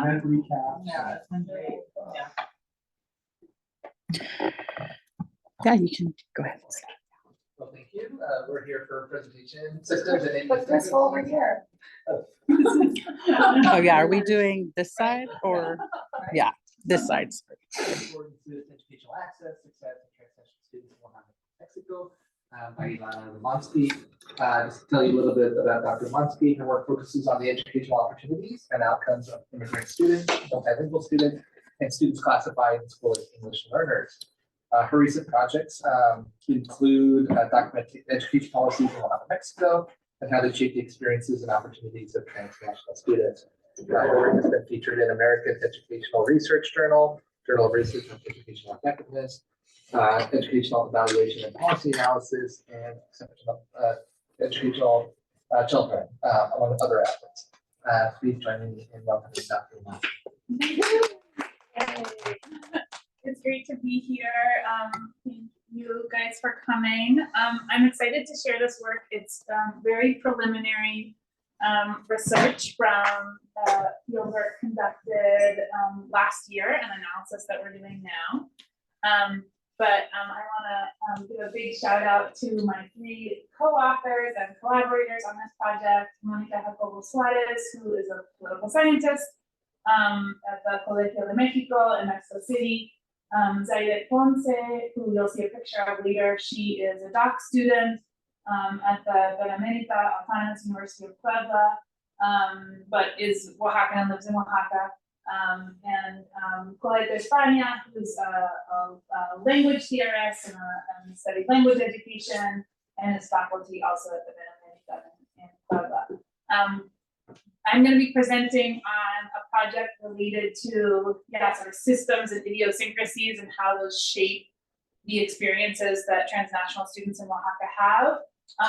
recap. Yeah, that's been great. Yeah, you can go ahead. Well, thank you. We're here for presentation systems and Put this over here. Oh yeah, are we doing this side or yeah, this side? Important student educational access, success, and transition students in Oaxaca, Mexico. By Ilana Umansky. Just to tell you a little bit about Dr. Umansky. Her work focuses on the educational opportunities and outcomes of immigrant students, multilingual students, and students classified in school as English learners. Her recent projects include documenting education policies in Oaxaca, Mexico, and how they shape the experiences and opportunities of transnational students. Her work has been featured in American Educational Research Journal, Journal of Research and Educational Effectiveness, Educational Evaluation and Policy Analysis, and Educational Children, among other efforts. Please join me in welcoming Dr. Umansky. It's great to be here. Thank you guys for coming. I'm excited to share this work. It's very preliminary research from field work conducted last year and analysis that we're doing now. But I want to give a big shout out to my three co-authors and collaborators on this project: Mónica Jacobo Suarez, who is a political scientist at the Colegio de Mexico in Mexico City; Zaidet Ponce, who you'll see a picture of later. She is a doc student at the Benemérita Autonomous University of Puebla, but is Oaxacan and lives in Oaxaca. And Colette España, who's a language theorist and studied language education, and is faculty also at the Benemérita in Puebla. I'm going to be presenting on a project related to sort of systems and idiosyncrasies and how those shape the experiences that transnational students in Oaxaca have.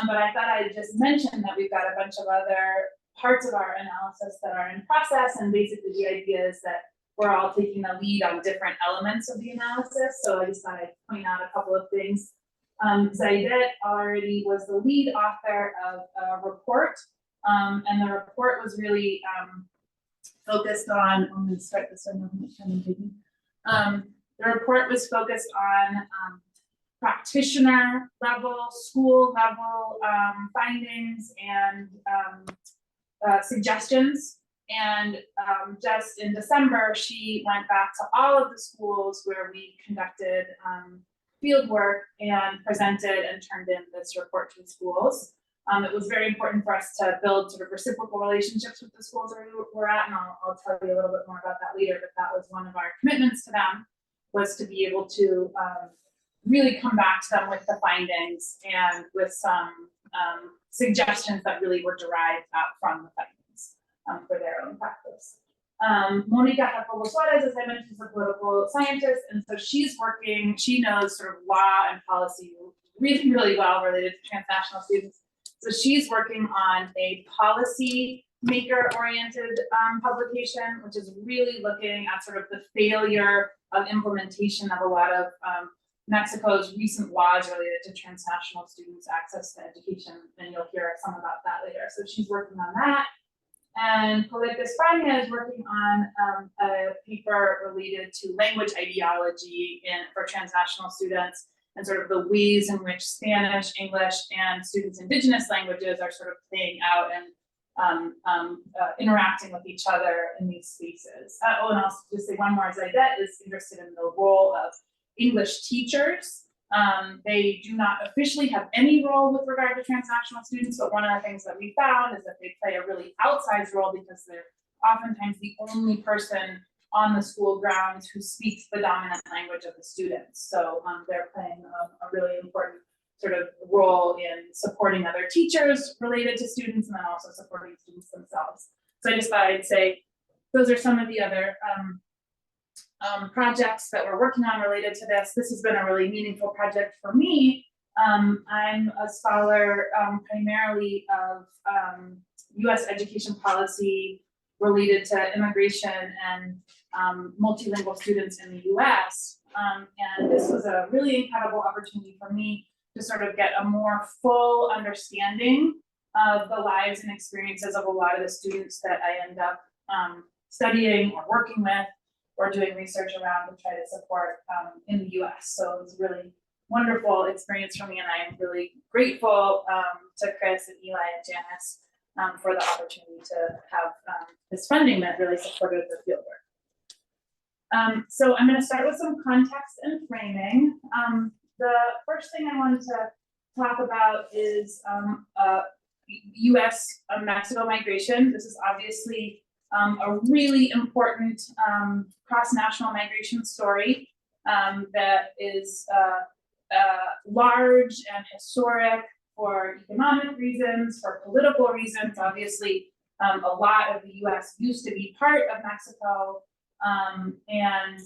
But I thought I'd just mention that we've got a bunch of other parts of our analysis that are in process, and basically the idea is that we're all taking a lead on different elements of the analysis. So I just thought I'd point out a couple of things. Zaidet already was the lead author of a report, and the report was really focused on, I'm going to start this one. The report was focused on practitioner level, school level findings and suggestions. And just in December, she went back to all of the schools where we conducted field work and presented and turned in this report to the schools. It was very important for us to build sort of reciprocal relationships with the schools where we're at, and I'll tell you a little bit more about that later, but that was one of our commitments to them, was to be able to really come back to them with the findings and with some suggestions that really were derived out from the findings for their own practice. Mónica Jacobo Suarez, as I mentioned, is a political scientist, and so she's working, she knows sort of law and policy really, really well related to transnational students. So she's working on a policy maker-oriented publication, which is really looking at sort of the failure of implementation of a lot of Mexico's recent laws related to transnational students' access to education, and you'll hear some about that later. So she's working on that. And Colette España is working on a paper related to language ideology for transnational students, and sort of the ways in which Spanish, English, and students' indigenous languages are sort of playing out and interacting with each other in these spaces. Oh, and I'll just say one more. Zaidet is interested in the role of English teachers. They do not officially have any role with regard to transnational students, but one of the things that we found is that they play a really outsized role because they're oftentimes the only person on the school grounds who speaks the dominant language of the students. So they're playing a really important sort of role in supporting other teachers related to students, and then also supporting students themselves. So I just thought I'd say those are some of the other projects that we're working on related to this. This has been a really meaningful project for me. I'm a scholar primarily of US education policy related to immigration and multilingual students in the US. And this was a really incredible opportunity for me to sort of get a more full understanding of the lives and experiences of a lot of the students that I end up studying or working with or doing research around to try to support in the US. So it was a really wonderful experience for me, and I'm really grateful to Chris and Eli and Janice for the opportunity to have this funding that really supported the fieldwork. So I'm going to start with some context and framing. The first thing I wanted to talk about is US-Mexico migration. This is obviously a really important cross-national migration story that is large and historic for economic reasons, for political reasons. Obviously, a lot of the US used to be part of Mexico, and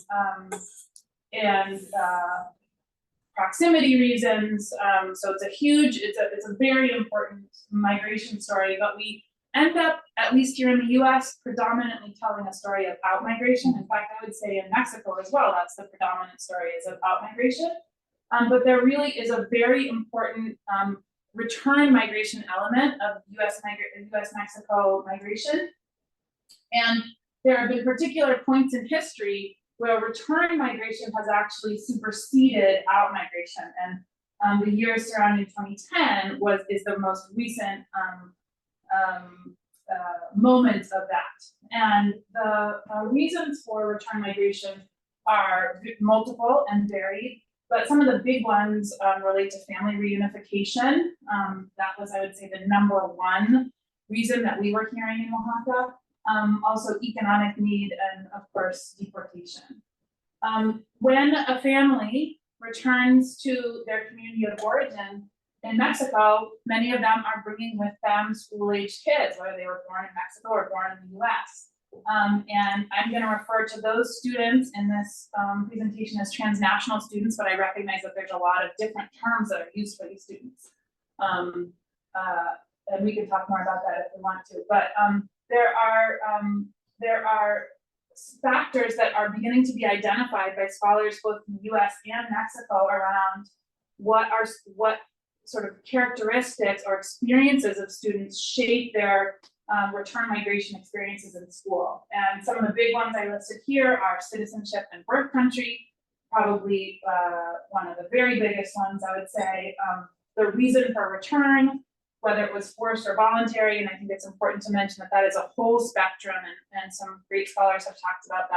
proximity reasons. So it's a huge, it's a very important migration story, but we end up, at least here in the US, predominantly telling a story about migration. In fact, I would say in Mexico as well, that's the predominant story, is about migration. But there really is a very important return migration element of US-Mexico migration. And there have been particular points in history where return migration has actually superseded out migration. And the year surrounding 2010 is the most recent moment of that. And the reasons for return migration are multiple and varied, but some of the big ones relate to family reunification. That was, I would say, the number one reason that we were hearing in Oaxaca. Also economic need, and of course, deportation. When a family returns to their community of origin in Mexico, many of them are bringing with them school-aged kids, whether they were born in Mexico or born in the US. And I'm going to refer to those students in this presentation as transnational students, but I recognize that there's a lot of different terms that are used for these students. And we can talk more about that if we want to. But there are factors that are beginning to be identified by scholars both in the US and Mexico around what sort of characteristics or experiences of students shape their return migration experiences in school. And some of the big ones I listed here are citizenship and birth country, probably one of the very biggest ones, I would say. The reason for return, whether it was forced or voluntary, and I think it's important to mention that that is a whole spectrum, and some great scholars have talked about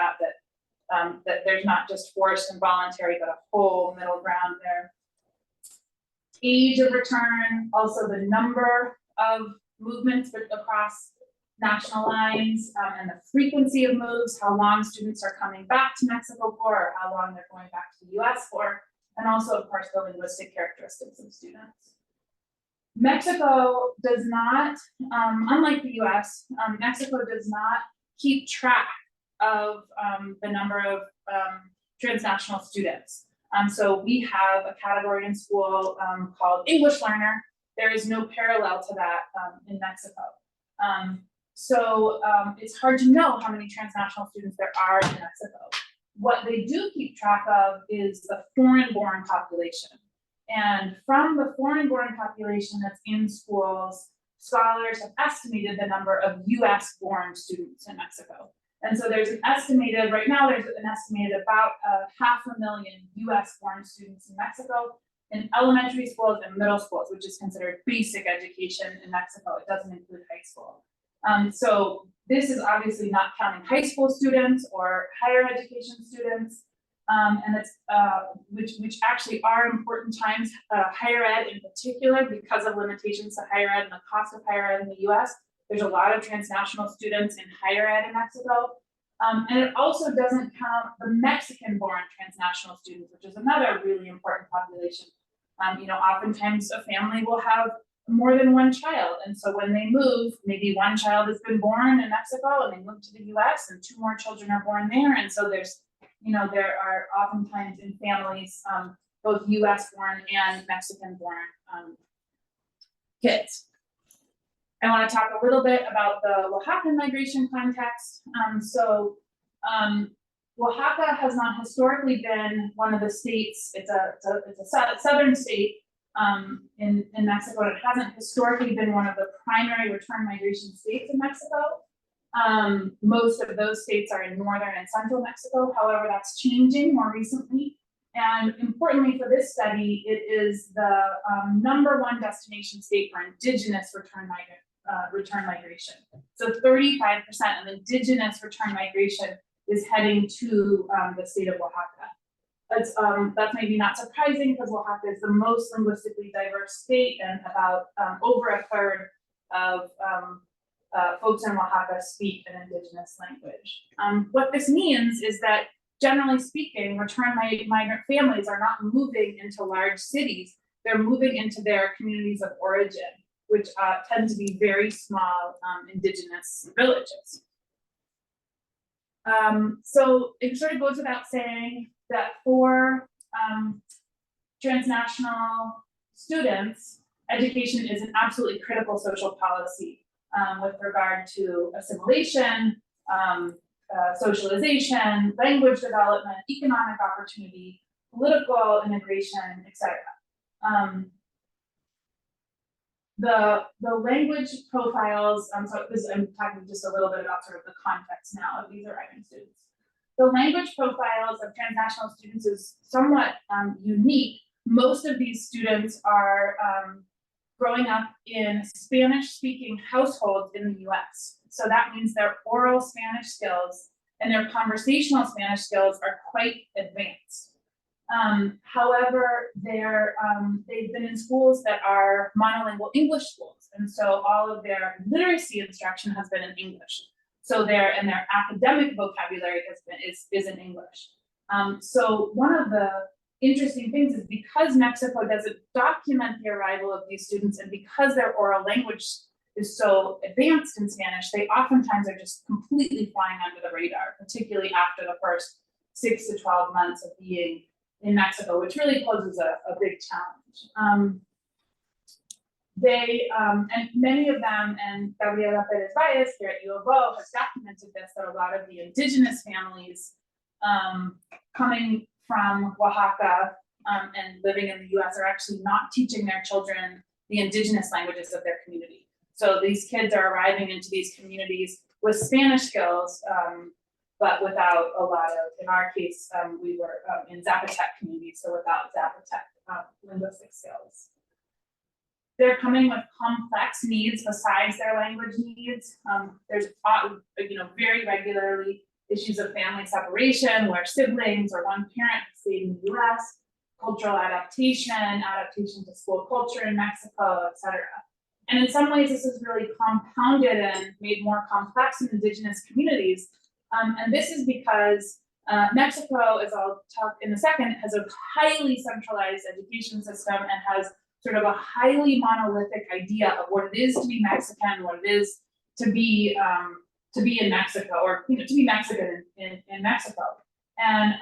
that there's not just forced and voluntary, but a whole middle ground there. Age of return, also the number of movements across national lines, and the frequency of moves, how long students are coming back to Mexico for, or how long they're going back to the US for, and also, of course, the linguistic characteristics of students. Mexico does not, unlike the US, Mexico does not keep track of the number of transnational students. So we have a category in school called English learner. There is no parallel to that in Mexico. So it's hard to know how many transnational students there are in Mexico. What they do keep track of is the foreign-born population. And from the foreign-born population that's in schools, scholars have estimated the number of US-born students in Mexico. And so there's an estimated, right now there's an estimated about 500,000 US-born students in Mexico in elementary schools and middle schools, which is considered basic education in Mexico. It doesn't include high school. So this is obviously not counting high school students or higher education students. And it's which actually are important times, higher ed in particular, because of limitations to higher ed and the cost of higher ed in the US. There's a lot of transnational students in higher ed in Mexico. And it also doesn't count the Mexican-born transnational students, which is another really important population. You know, oftentimes a family will have more than one child. And so when they move, maybe one child has been born in Mexico and they move to the US and two more children are born there. And so there's, you know, there are oftentimes in families, both US born and Mexican born kids. I want to talk a little bit about the Oaxacan migration context. Oaxaca has not historically been one of the states, it's a southern state in Mexico, and it hasn't historically been one of the primary return migration states in Mexico. Most of those states are in northern and central Mexico. However, that's changing more recently. And importantly for this study, it is the #1 destination state for indigenous return migration. So 35% of indigenous return migration is heading to the state of Oaxaca. That's maybe not surprising because Oaxaca is the most linguistically diverse state, and about over a third of folks in Oaxaca speak an indigenous language. What this means is that, generally speaking, return migrant families are not moving into large cities. They're moving into their communities of origin, which tend to be very small indigenous villages. So it sort of goes without saying that for transnational students, education is an absolutely critical social policy with regard to assimilation, socialization, language development, economic opportunity, political integration, etc. The language profiles, so this, I'm talking just a little bit about sort of the context now of these arriving students. The language profiles of transnational students is somewhat unique. Most of these students are growing up in Spanish-speaking households in the US. So that means their oral Spanish skills and their conversational Spanish skills are quite advanced. However, they've been in schools that are monolingual English schools, and so all of their literacy instruction has been in English. So their academic vocabulary is in English. So one of the interesting things is, because Mexico doesn't document the arrival of these students, and because their oral language is so advanced in Spanish, they oftentimes are just completely flying under the radar, particularly after the first 6 to 12 months of being in Mexico, which really poses a big challenge. And many of them, and Gabriela Perez Valles here at U of O has documented this, that a lot of the indigenous families coming from Oaxaca and living in the US are actually not teaching their children the indigenous languages of their community. So these kids are arriving into these communities with Spanish skills, but without a lot of, in our case, we were in Zapotec communities, so without Zapotec linguistic skills. They're coming with complex needs besides their language needs. There's very regularly issues of family separation, where siblings or one parent stayed in the US, cultural adaptation to school culture in Mexico, etc. And in some ways, this is really compounded and made more complex in indigenous communities. And this is because Mexico, as I'll talk in a second, has a highly centralized education system and has sort of a highly monolithic idea of what it is to be Mexican, what it is to be in Mexico, or to be Mexican in Mexico. And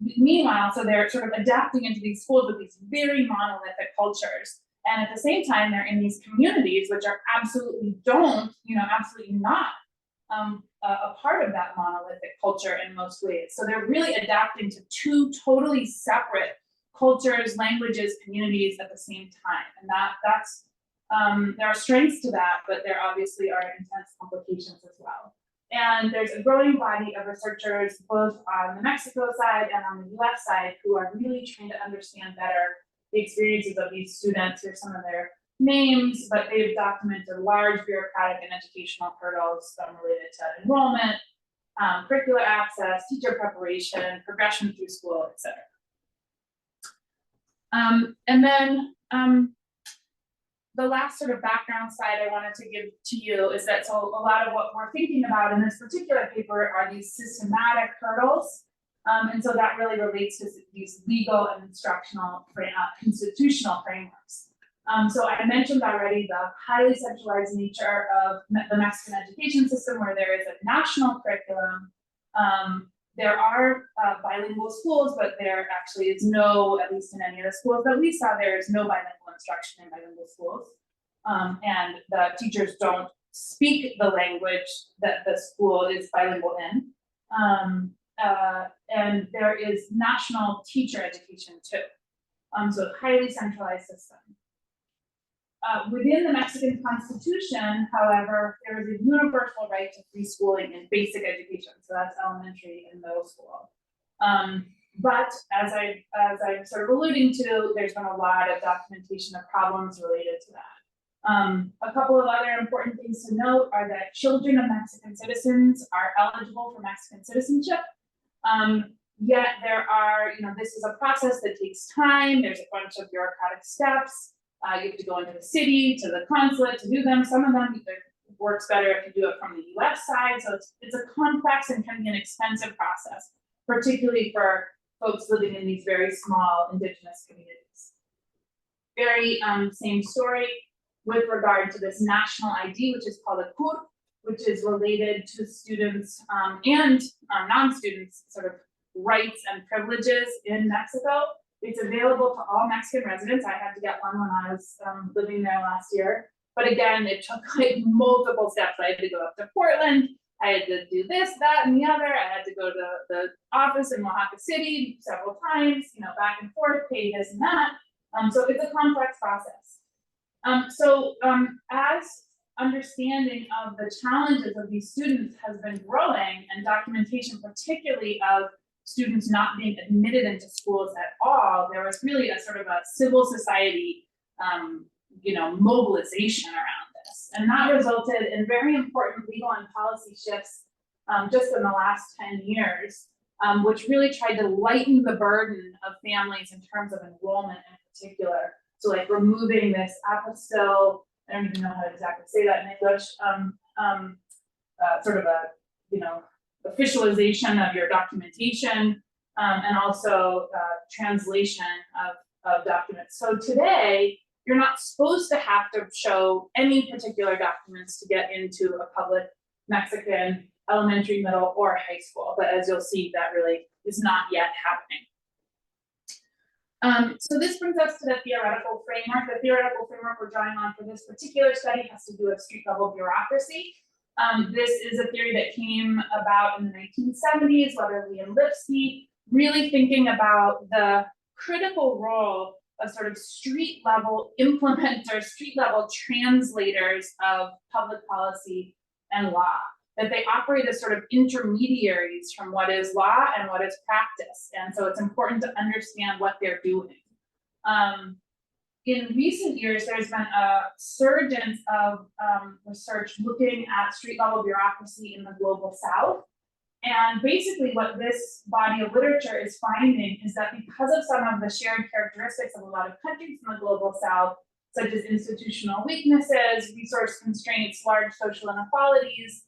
meanwhile, so they're sort of adapting into these schools with these very monolithic cultures. And at the same time, they're in these communities which are absolutely not a part of that monolithic culture in most ways. So they're really adapting to two totally separate cultures, languages, communities at the same time. And that's there are strengths to that, but there obviously are intense complications as well. And there's a growing body of researchers, both on the Mexico side and on the US side, who are really trying to understand better the experiences of these students. Here's some of their names, but they've documented large bureaucratic and educational hurdles related to enrollment, curricular access, teacher preparation, progression through school, etc. And then the last sort of background slide I wanted to give to you is that, so a lot of what we're thinking about in this particular paper are these systematic hurdles. And so that really relates to these legal and instructional institutional frameworks. So I mentioned already the highly centralized nature of the Mexican education system, where there is a national curriculum. There are bilingual schools, but there actually is no, at least in any of the schools that we saw, there is no bilingual instruction in bilingual schools. And the teachers don't speak the language that the school is bilingual in. And there is national teacher education too. So a highly centralized system. Within the Mexican Constitution, however, there is a universal right to free schooling and basic education. So that's elementary and middle school. But as I'm sort of alluding to, there's been a lot of documentation of problems related to that. A couple of other important things to note are that children of Mexican citizens are eligible for Mexican citizenship. Yet there are, this is a process that takes time. There's a bunch of bureaucratic steps. You have to go into the city, to the consulate to do them. Some of them it works better if you do it from the US side. So it's a complex and can be an expensive process, particularly for folks living in these very small indigenous communities. Very same story with regard to this national ID, which is called a CUR, which is related to students and non-students sort of rights and privileges in Mexico. It's available to all Mexican residents. I had to get one when I was living there last year. But again, it took like multiple steps. I had to go up to Portland. I had to do this, that, and the other. I had to go to the office in Oaxaca City several times, back and forth, pay this and that. So it's a complex process. As understanding of the challenges of these students has been growing, and documentation particularly of students not being admitted into schools at all, there was really a sort of a civil society, mobilization around this. And that resulted in very important legal and policy shifts just in the last 10 years, which really tried to lighten the burden of families in terms of enrollment in particular. So like removing this apostille, I don't even know how to exactly say that in English, sort of a, officialization of your documentation, and also translation of documents. So today, you're not supposed to have to show any particular documents to get into a public Mexican elementary, middle, or high school. But as you'll see, that really is not yet happening. So this brings us to the theoretical framework. The theoretical framework we're drawing on for this particular study has to do with street level bureaucracy. This is a theory that came about in the 1970s, Weatherly and Lipsky, really thinking about the critical role of sort of street level implementers, street level translators of public policy and law, that they operate as sort of intermediaries from what is law and what is practice. And so it's important to understand what they're doing. In recent years, there's been a surge of research looking at street level bureaucracy in the global South. And basically what this body of literature is finding is that because of some of the shared characteristics of a lot of countries in the global South, such as institutional weaknesses, resource constraints, large social inequalities,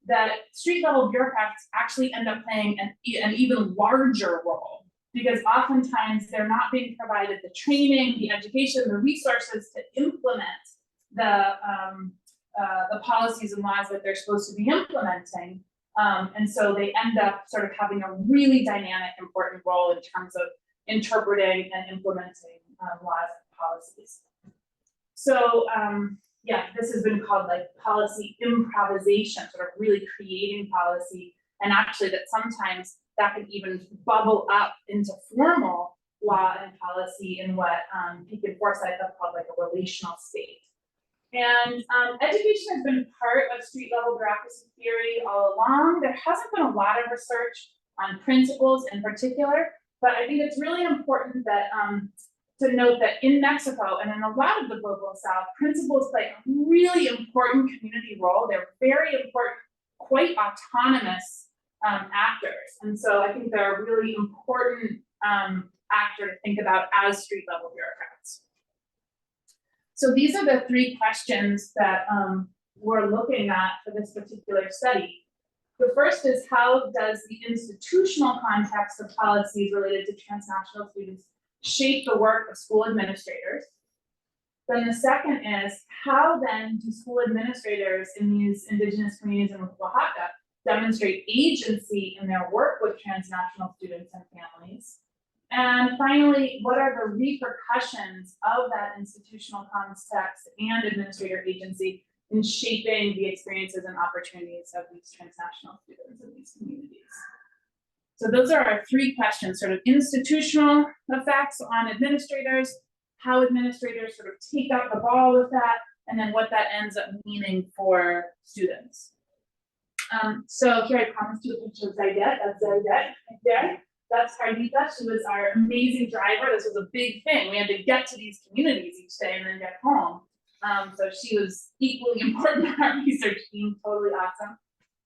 that street level bureaucrats actually end up playing an even larger role, because oftentimes they're not being provided the training, the education, the resources to implement the policies and laws that they're supposed to be implementing. And so they end up sort of having a really dynamic, important role in terms of interpreting and implementing laws and policies. So yeah, this has been called like policy improvisation, sort of really creating policy, and actually that sometimes that can even bubble up into formal law and policy in what Peake and Forsyth have called like a relational state. And education has been part of street level bureaucracy theory all along. There hasn't been a lot of research on principles in particular, but I think it's really important that to note that in Mexico and in a lot of the global South, principals play a really important community role. They're very important, quite autonomous actors. And so I think they're a really important actor to think about as street level bureaucrats. So these are the three questions that we're looking at for this particular study. The first is, how does the institutional context of policies related to transnational students shape the work of school administrators? Then the second is, how then do school administrators in these indigenous communities in Oaxaca demonstrate agency in their work with transnational students and families? And finally, what are the repercussions of that institutional context and administrator agency in shaping the experiences and opportunities of these transnational students in these communities? So those are our three questions: sort of institutional effects on administrators, how administrators sort of take up the ball with that, and then what that ends up meaning for students. So here I promised you a picture of Zaydet. That's Zaydet right there. That's Carlita. She was our amazing driver. This was a big thing. We had to get to these communities each day and then get home. So she was equally important to our research team. Totally awesome.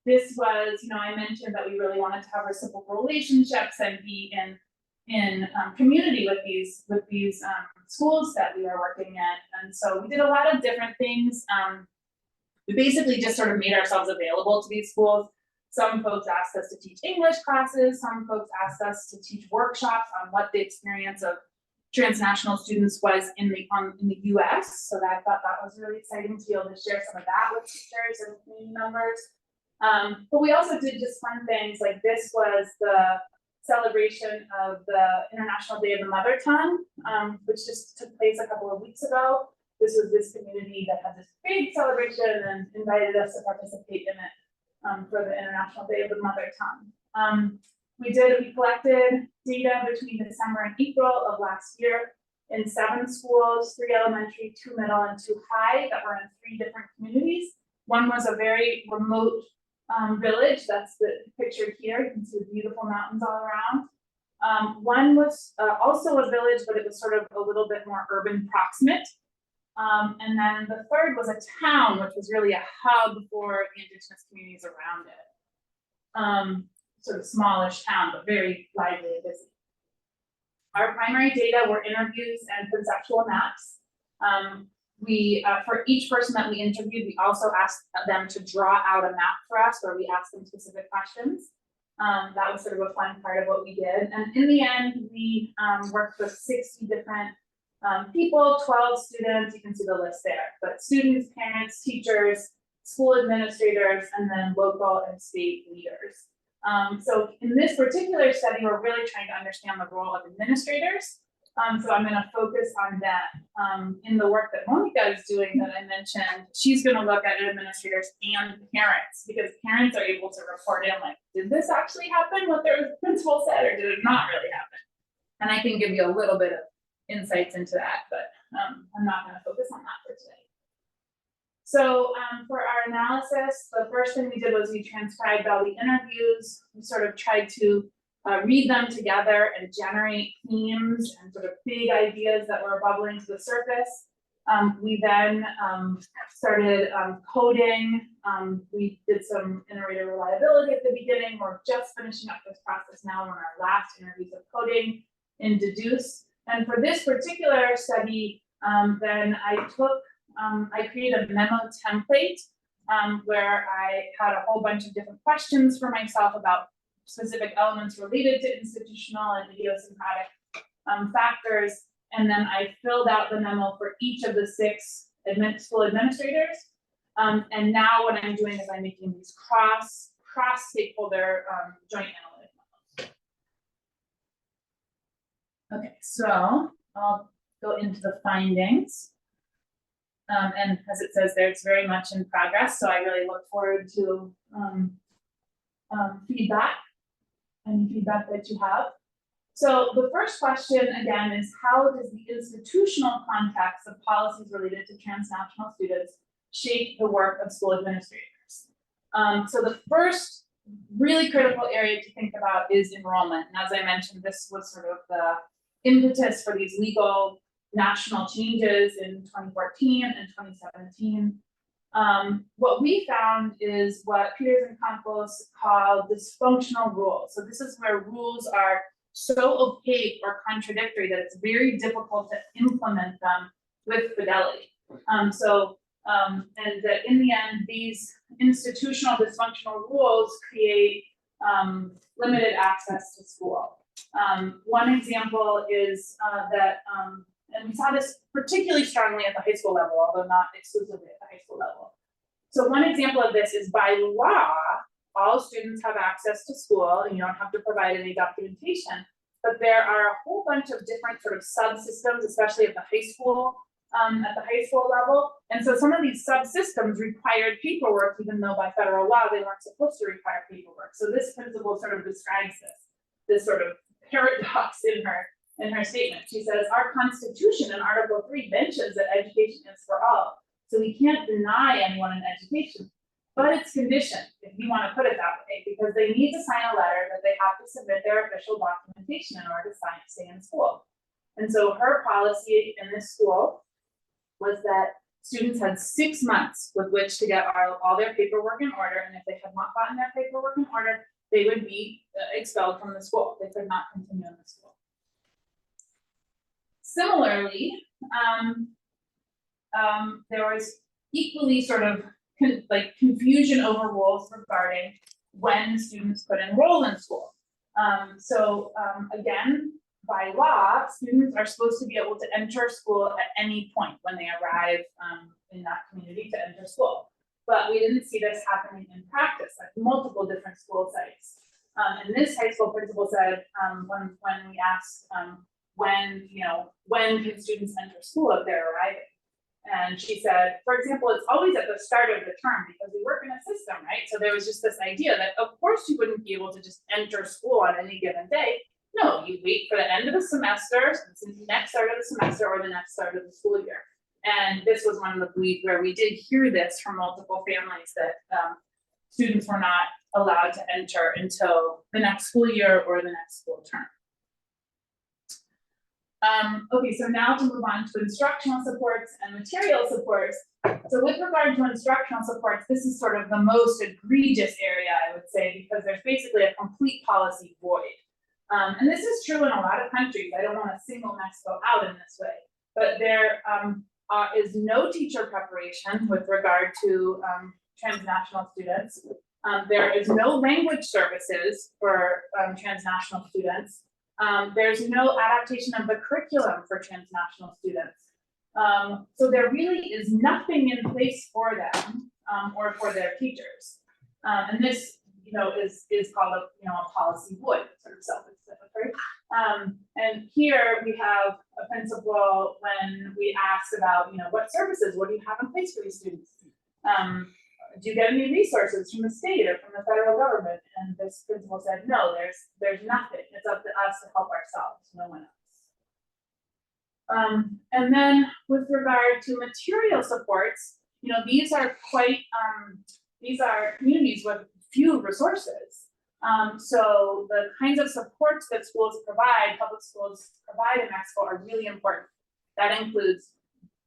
This was, you know, I mentioned that we really wanted to have reciprocal relationships and be in community with these schools that we are working in. And so we did a lot of different things. We basically just sort of made ourselves available to these schools. Some folks asked us to teach English classes. Some folks asked us to teach workshops on what the experience of transnational students was in the US. So I thought that was really exciting to be able to share some of that with teachers and community members. But we also did just fun things, like this was the celebration of the International Day of the Mother Tongue, which just took place a couple of weeks ago. This was this community that had this big celebration and invited us to participate in it for the International Day of the Mother Tongue. We collected data between December and April of last year in 7 schools, 3 elementary, 2 middle, and 2 high that were in 3 different communities. One was a very remote village. That's the picture here. You can see the beautiful mountains all around. One was also a village, but it was sort of a little bit more urban proximate. And then the third was a town, which was really a hub for the indigenous communities around it. Sort of smallish town, but very lively and busy. Our primary data were interviews and conceptual maps. For each person that we interviewed, we also asked them to draw out a map for us where we asked them specific questions. That was sort of a fun part of what we did. And in the end, we worked with 60 different people, 12 students, you can see the list there, but students, parents, teachers, school administrators, and then local and state leaders. So in this particular study, we're really trying to understand the role of administrators. So I'm going to focus on that. In the work that Monica is doing that I mentioned, she's going to look at administrators and parents, because parents are able to report in, like, did this actually happen, what their principal said, or did it not really happen? And I can give you a little bit of insights into that, but I'm not going to focus on that for today. So for our analysis, the first thing we did was we transcribed all the interviews. We sort of tried to read them together and generate themes and sort of big ideas that were bubbling to the surface. We then started coding. We did some iterative reliability at the beginning. We're just finishing up this process now on our last interviews of coding in Deduce. And for this particular study, then I created a memo template where I had a whole bunch of different questions for myself about specific elements related to institutional and idiosyncratic factors. And then I filled out the memo for each of the 6 school administrators. And now what I'm doing is I'm making these cross-stakeholder joint analytic memos. Okay, so I'll go into the findings. And as it says there, it's very much in progress. So I really look forward to feedback, any feedback that you have. So the first question, again, is how does the institutional context of policies related to transnational students shape the work of school administrators? So the first really critical area to think about is enrollment. And as I mentioned, this was sort of the impetus for these legal national changes in 2014 and 2017. What we found is what Peters and Campos call dysfunctional rules. So this is where rules are so opaque or contradictory that it's very difficult to implement them with fidelity. And that in the end, these institutional dysfunctional rules create limited access to school. One example is and we saw this particularly strongly at the high school level, although not exclusively at the high school level. So one example of this is by law, all students have access to school and you don't have to provide any documentation, but there are a whole bunch of different sort of subsystems, especially at the high school level. And so some of these subsystems required paperwork, even though by federal law, they weren't supposed to require paperwork. So this principle sort of describes this sort of paradox in her statement. She says, our Constitution in Article 3 mentions that education is for all. So we can't deny anyone an education, but it's conditioned, if you want to put it that way, because they need to sign a letter that they have to submit their official documentation in order to stay in school. And so her policy in this school was that students had 6 months with which to get all their paperwork in order, and if they had not gotten their paperwork in order, they would be expelled from the school. They could not continue in the school. Similarly, there was equally sort of confusion over rules regarding when students could enroll in school. Again, by law, students are supposed to be able to enter school at any point when they arrive in that community to enter school. But we didn't see this happening in practice at multiple different school sites. And this high school principal said, when we asked when can students enter school if they're arriving? And she said, for example, it's always at the start of the term because we work in a system, right? So there was just this idea that of course you wouldn't be able to just enter school on any given day. No, you wait for the end of the semester, the next start of the semester or the next start of the school year. And this was one of the weeks where we did hear this from multiple families that students were not allowed to enter until the next school year or the next school term. Okay, so now to move on to instructional supports and material supports. So with regard to instructional supports, this is sort of the most egregious area, I would say, because there's basically a complete policy void. And this is true in a lot of countries. I don't want to single Mexico out in this way, but there is no teacher preparation with regard to transnational students. There is no language services for transnational students. There's no adaptation of the curriculum for transnational students. So there really is nothing in place for them or for their teachers. And this, is called a policy void, sort of self-explanatory. And here we have a principal when we asked about, what services, what do you have in place for these students? Do you get any resources from the state or from the federal government? And this principal said, no, there's nothing. It's up to us to help ourselves, no one else. And then with regard to material supports, these are these are communities with few resources. So the kinds of supports that public schools provide in Mexico are really important. That includes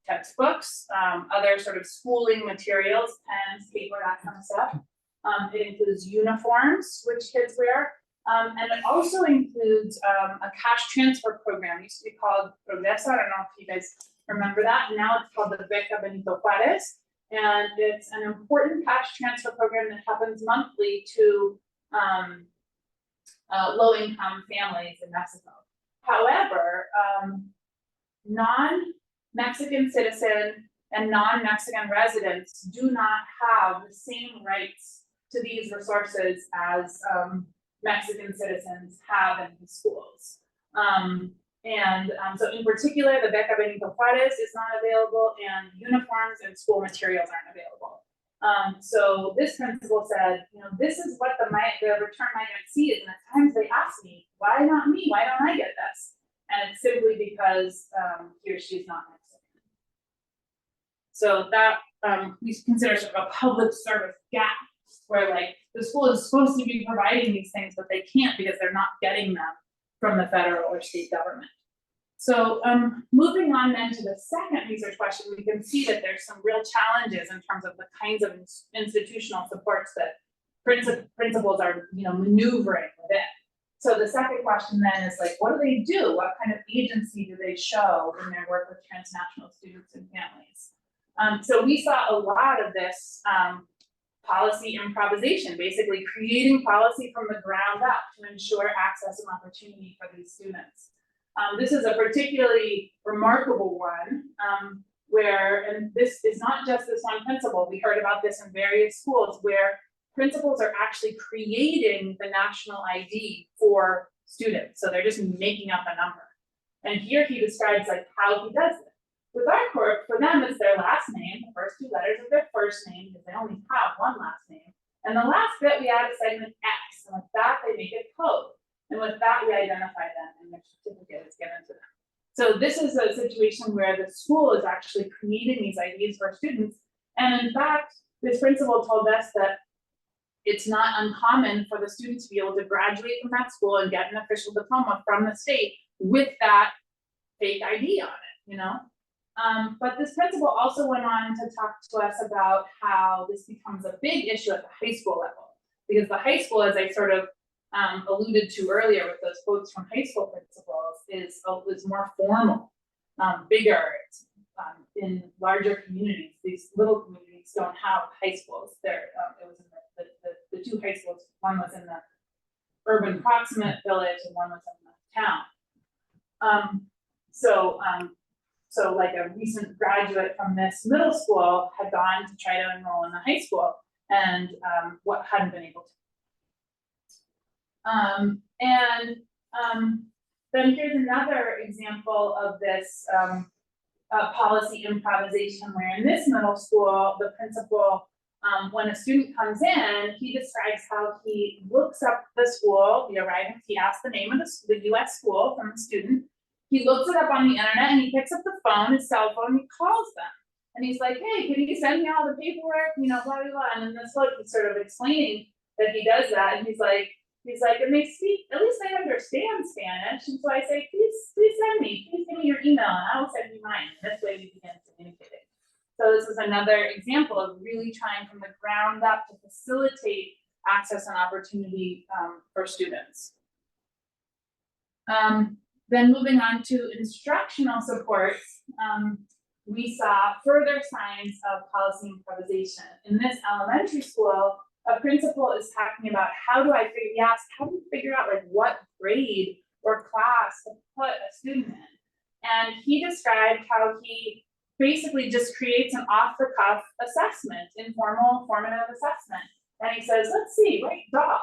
textbooks, other sort of schooling materials, pens, paper, that kind of stuff. It includes uniforms, which kids wear. And it also includes a cash transfer program. It used to be called Progreso. I don't know if you guys remember that. Now it's called the Beca Benito Juárez. And it's an important cash transfer program that happens monthly to low-income families in Mexico. However, non-Mexican citizen and non-Mexican residents do not have the same rights to these resources as Mexican citizens have in the schools. So in particular, the Beca Benito Juárez is not available and uniforms and school materials aren't available. So this principal said, this is what the return migrant sees, and at times they ask me, why not me? Why don't I get this? And it's simply because he or she is not Mexican. So that we consider sort of a public service gap, where the school is supposed to be providing these things, but they can't because they're not getting them from the federal or state government. So moving on then to the second research question, we can see that there's some real challenges in terms of the kinds of institutional supports that principals are maneuvering within. So the second question then is what do they do? What kind of agency do they show in their work with transnational students and families? So we saw a lot of this policy improvisation, basically creating policy from the ground up to ensure access and opportunity for these students. This is a particularly remarkable one and this is not just this one principal. We heard about this in various schools where principals are actually creating the national ID for students. So they're just making up a number. And here he describes how he does it. With our court, for them, it's their last name, the first 2 letters of their first name, because they only have one last name. And the last bit, we add a segment X, and with that, they make it code. And with that, we identify them in their certificate is given to them. So this is a situation where the school is actually creating these IDs for students. And in fact, this principal told us that it's not uncommon for the student to be able to graduate from that school and get an official diploma from the state with that fake ID on it, you know? But this principal also went on to talk to us about how this becomes a big issue at the high school level. Because the high school, as I sort of alluded to earlier with those quotes from high school principals, is more formal, bigger, it's, in larger communities. These little communities don't have high schools. There, it was in the two high schools. One was in the urban proximate village, and one was in the town. So like a recent graduate from this middle school had gone to try to enroll in the high school, and what hadn't been able to. Then here's another example of this policy improvisation, where in this middle school, the principal, when a student comes in, he describes how he looks up the school, the arriving, he asks the name of the US school from the student. He looks it up on the internet and he picks up the phone, his cell phone, and he calls them. And he's like, hey, can you send me all the paperwork? You know, blah, blah, blah. And in this book, he's sort of explaining that he does that. And he's like, and they speak, at least they understand Spanish. And so I say, please send me, please give me your email and I will send you mine. And this way we begin communicating. So this is another example of really trying from the ground up to facilitate access and opportunity for students. Then moving on to instructional supports, we saw further signs of policy improvisation. In this elementary school, a principal is talking about how do you figure out like what grade or class to put a student in? And he described how he basically just creates an off-the-cuff assessment, informal formative assessment. And he says, let's see, write dog.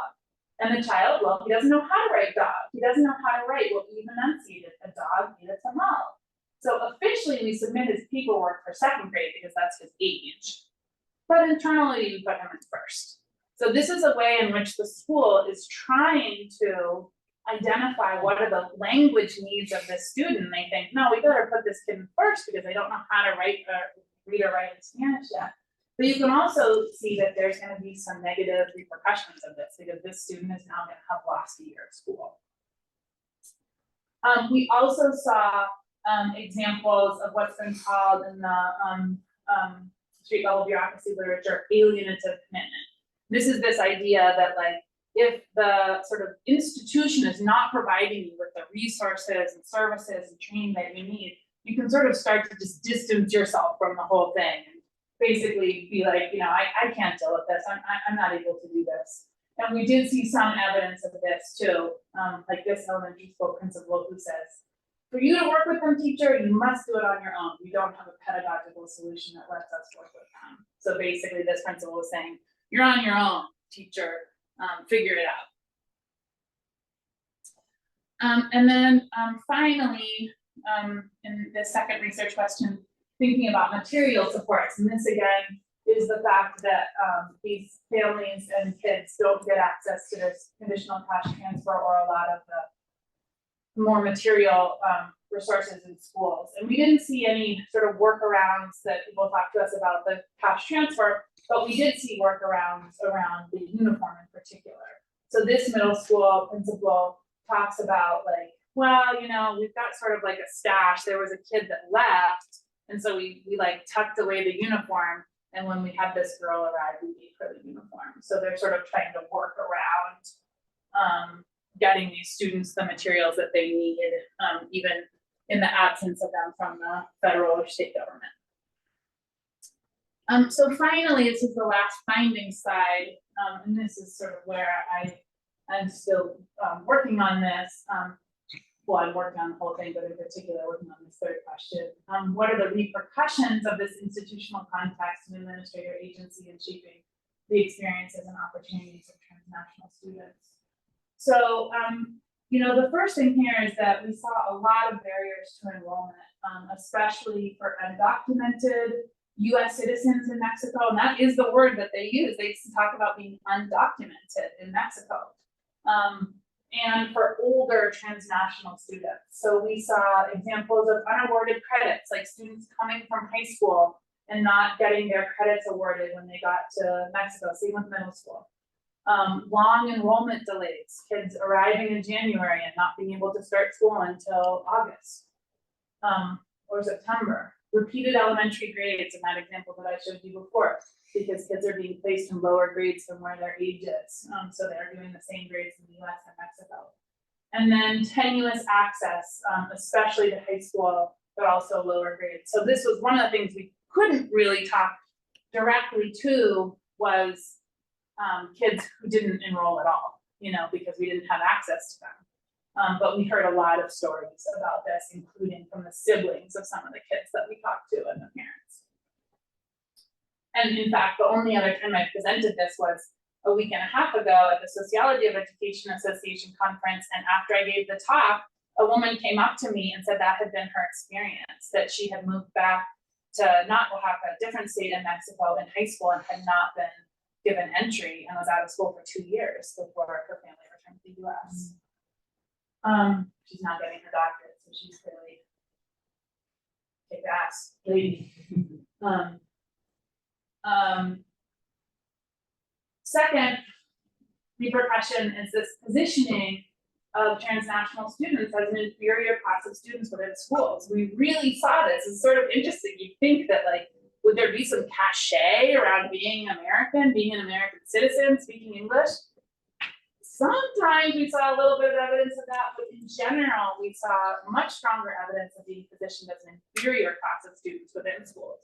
And the child, well, he doesn't know how to write dog. He doesn't know how to write what we enunciated, a dog ate a tamal. So officially we submit his paperwork for second grade because that's his age. But internally we put him in first. So this is a way in which the school is trying to identify what are the language needs of this student. They think, no, we better put this kid in first because they don't know how to read or write in Spanish yet. But you can also see that there's going to be some negative repercussions of this because this student is now going to have lost a year of school. We also saw examples of what's been called in the street level bureaucracy literature, alienative commitment. This is this idea that like, if the sort of institution is not providing you with the resources and services and training that you need, you can sort of start to just distance yourself from the whole thing and basically be like, you know, I can't deal with this. I'm not able to do this. And we did see some evidence of this too, like this elementary school principal who says, for you to work with them, teacher, you must do it on your own. We don't have a pedagogical solution that lets us work with them. So basically this principal was saying, you're on your own, teacher, figure it out. And then finally, in the second research question, thinking about material supports. And this again is the fact that these families and kids don't get access to this conditional cash transfer or a lot of the more material resources in schools. And we didn't see any sort of workarounds that people talked to us about the cash transfer, but we did see workarounds around the uniform in particular. So this middle school principal talks about like, well, you know, we've got sort of like a stash. There was a kid that left, and so we like tucked away the uniform. And when we had this girl arrive, we gave her the uniform. So they're sort of trying to work around getting these students the materials that they needed, even in the absence of them from the federal or state government. So finally, this is the last finding slide, and this is sort of where I'm still working on this. Well, I'm working on the whole thing, but in particular working on this third question. What are the repercussions of this institutional context and administrator agency in shaping the experiences and opportunities of transnational students? So, you know, the first thing here is that we saw a lot of barriers to enrollment, especially for undocumented US citizens in Mexico, and that is the word that they use. They talk about being undocumented in Mexico. and for older transnational students. So we saw examples of unawarded credits, like students coming from high school and not getting their credits awarded when they got to Mexico, same with middle school. Long enrollment delays, kids arriving in January and not being able to start school until August or September. Repeated elementary grades in that example that I showed you before, because kids are being placed in lower grades than where their age is. So they're doing the same grades in the US and Mexico. And then tenuous access, especially to high school, but also lower grades. So this was one of the things we couldn't really talk directly to was kids who didn't enroll at all, you know, because we didn't have access to them. But we heard a lot of stories about this, including from the siblings of some of the kids that we talked to and the parents. And in fact, the only other time I presented this was a week and a half ago at the Sociology of Education Association conference. And after I gave the talk, a woman came up to me and said that had been her experience, that she had moved back to not Oaxaca, a different state in Mexico in high school, and had not been given entry and was out of school for 2 years before her family returned to the US. She's not getting her doctorate, so she's clearly kick-ass lady. Second repercussion is this positioning of transnational students as an inferior class of students within schools. We really saw this. It's sort of interesting. You think that, like, would there be some cachet around being American, being an American citizen, speaking English? Sometimes we saw a little bit of evidence of that, but in general, we saw much stronger evidence of being positioned as an inferior class of students within schools.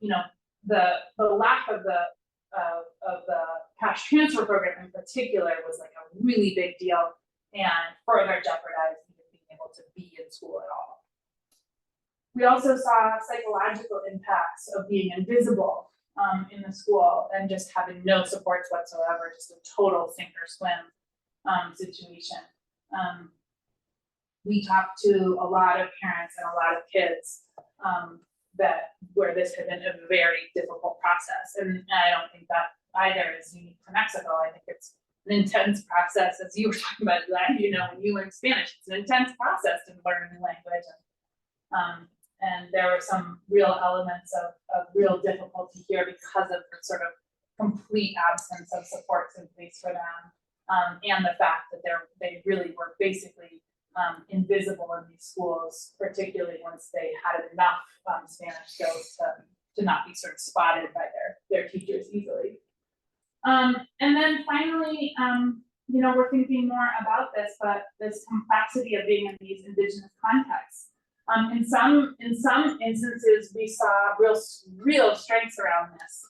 You know, the lack of the cash transfer program in particular was like a really big deal and further jeopardized even being able to be in school at all. We also saw psychological impacts of being invisible in the school and just having no supports whatsoever, just a total sink or swim situation. We talked to a lot of parents and a lot of kids where this had been a very difficult process. And I don't think that either is unique to Mexico. I think it's an intense process, as you were talking about, you know, when you learn Spanish, it's an intense process to learn a new language. And there were some real elements of real difficulty here because of the sort of complete absence of supports in place for them, and the fact that they really were basically invisible in these schools, particularly once they had enough Spanish skills to not be sort of spotted by their teachers easily. And then finally, you know, we're thinking more about this, but this complexity of being in these indigenous contexts. In some instances, we saw real strengths around this.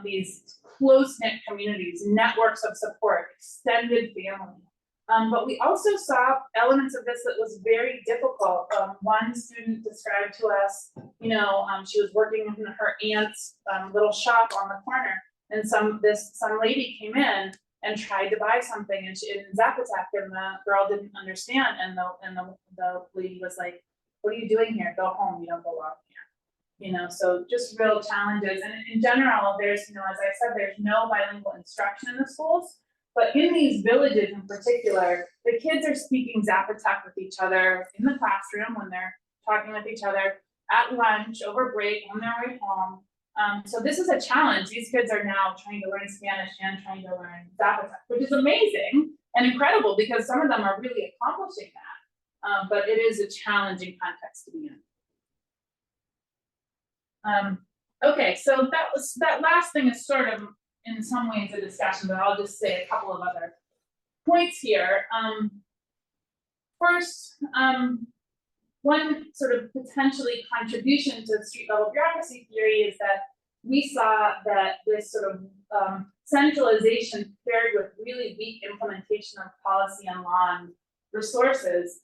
These close-knit communities, networks of support, extended family. But we also saw elements of this that was very difficult. One student described to us, you know, she was working in her aunt's little shop on the corner, and some lady came in and tried to buy something in Zapotec, and the girl didn't understand, and the lady was like, "What are you doing here? Go home. You don't belong here." You know, so just real challenges. And in general, there's, you know, as I said, there's no bilingual instruction in the schools. But in these villages in particular, the kids are speaking Zapotec with each other in the classroom when they're talking with each other, at lunch, over break, on their way home. So this is a challenge. These kids are now trying to learn Spanish and trying to learn Zapotec, which is amazing and incredible because some of them are really accomplishing that. But it is a challenging context to be in. Okay, so that last thing is sort of in some ways a discussion, but I'll just say a couple of other points here. First, one sort of potentially contribution to street level bureaucracy theory is that we saw that this sort of centralization paired with really weak implementation of policy and law and resources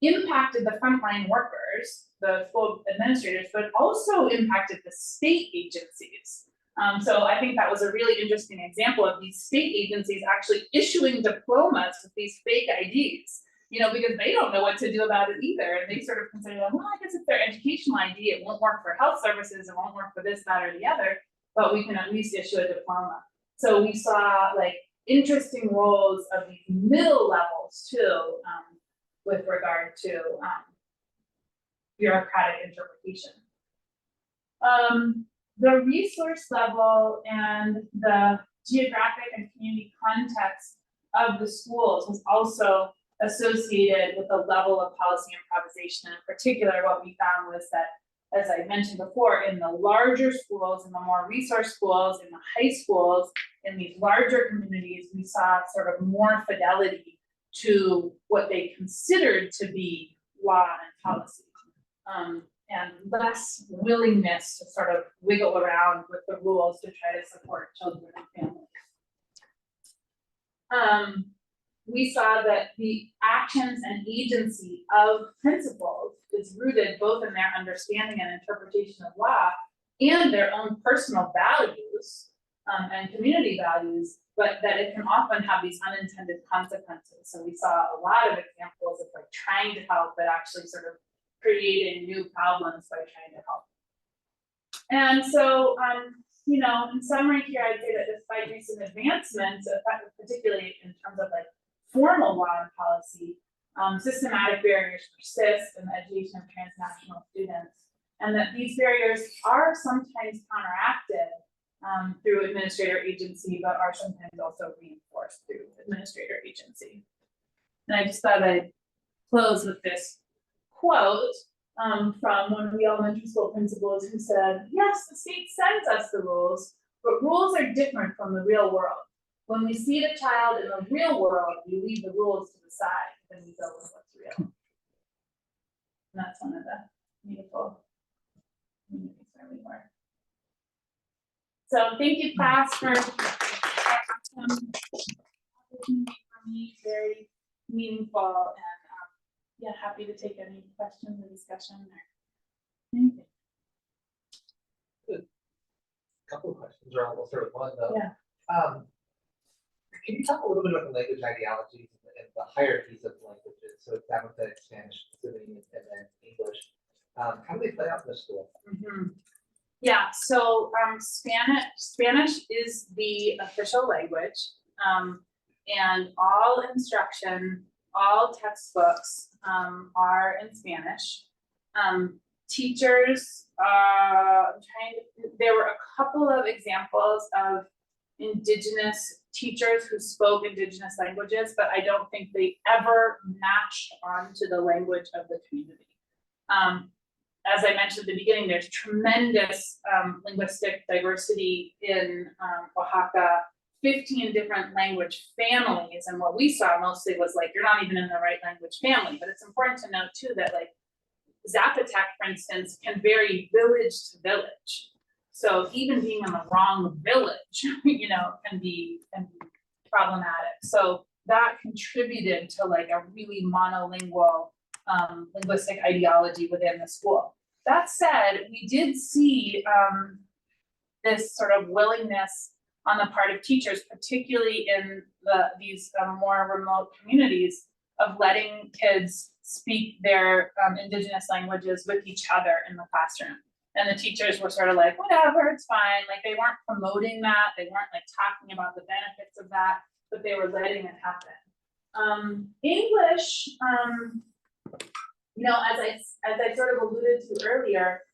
impacted the frontline workers, the school administrators, but also impacted the state agencies. So I think that was a really interesting example of these state agencies actually issuing diplomas with these fake IDs, you know, because they don't know what to do about it either. And they sort of consider, well, I guess it's their educational ID. It won't work for health services. It won't work for this, that, or the other, but we can at least issue a diploma. So we saw like interesting roles of these middle levels too, with regard to bureaucratic interpretation. The resource level and the geographic and community context of the schools was also associated with a level of policy improvisation. In particular, what we found was that, as I mentioned before, in the larger schools, in the more resource schools, in the high schools, in these larger communities, we saw sort of more fidelity to what they considered to be law and policy. And less willingness to sort of wiggle around with the rules to try to support children and families. We saw that the actions and agency of principals is rooted both in their understanding and interpretation of law and their own personal values and community values, but that it can often have these unintended consequences. So we saw a lot of examples of like trying to help, but actually sort of creating new problems by trying to help. And so, you know, in summary here, I'd say that despite recent advancements, particularly in terms of like formal law and policy, systematic barriers persist in the education of transnational students, and that these barriers are sometimes counteracted through administrator agency, but are sometimes also reinforced through administrator agency. And I just thought I'd close with this quote from one of the elementary school principals who said, "Yes, the state sends us the rules, but rules are different from the real world. When we see the child in the real world, we leave the rules to the side, then we go with what's real." And that's one of the beautiful communities where we work. So thank you, class, for me, very meaningful, and yeah, happy to take any questions or discussion or anything. Good. Couple of questions, or we'll start with one though. Yeah. Can you talk a little bit about the language ideologies and the hierarchies of languages? So it's Democratic, Spanish, Slovenian, and then English. How do they play out in the school? Mm-hmm. Yeah, so Spanish is the official language, and all instruction, all textbooks are in Spanish. Teachers, there were a couple of examples of Indigenous teachers who spoke Indigenous languages, but I don't think they ever matched onto the language of the community. As I mentioned at the beginning, there's tremendous linguistic diversity in Oaxaca, 15 different language families. And what we saw mostly was like, you're not even in the right language family. But it's important to note too that like Zapotec, for instance, can vary village to village. So even being in the wrong village, you know, can be problematic. So that contributed to like a really monolingual linguistic ideology within the school. That said, we did see this sort of willingness on the part of teachers, particularly in these more remote communities, of letting kids speak their Indigenous languages with each other in the classroom. And the teachers were sort of like, whatever, it's fine. Like they weren't promoting that. They weren't like talking about the benefits of that, but they were letting it happen. English, you know, as I sort of alluded to earlier,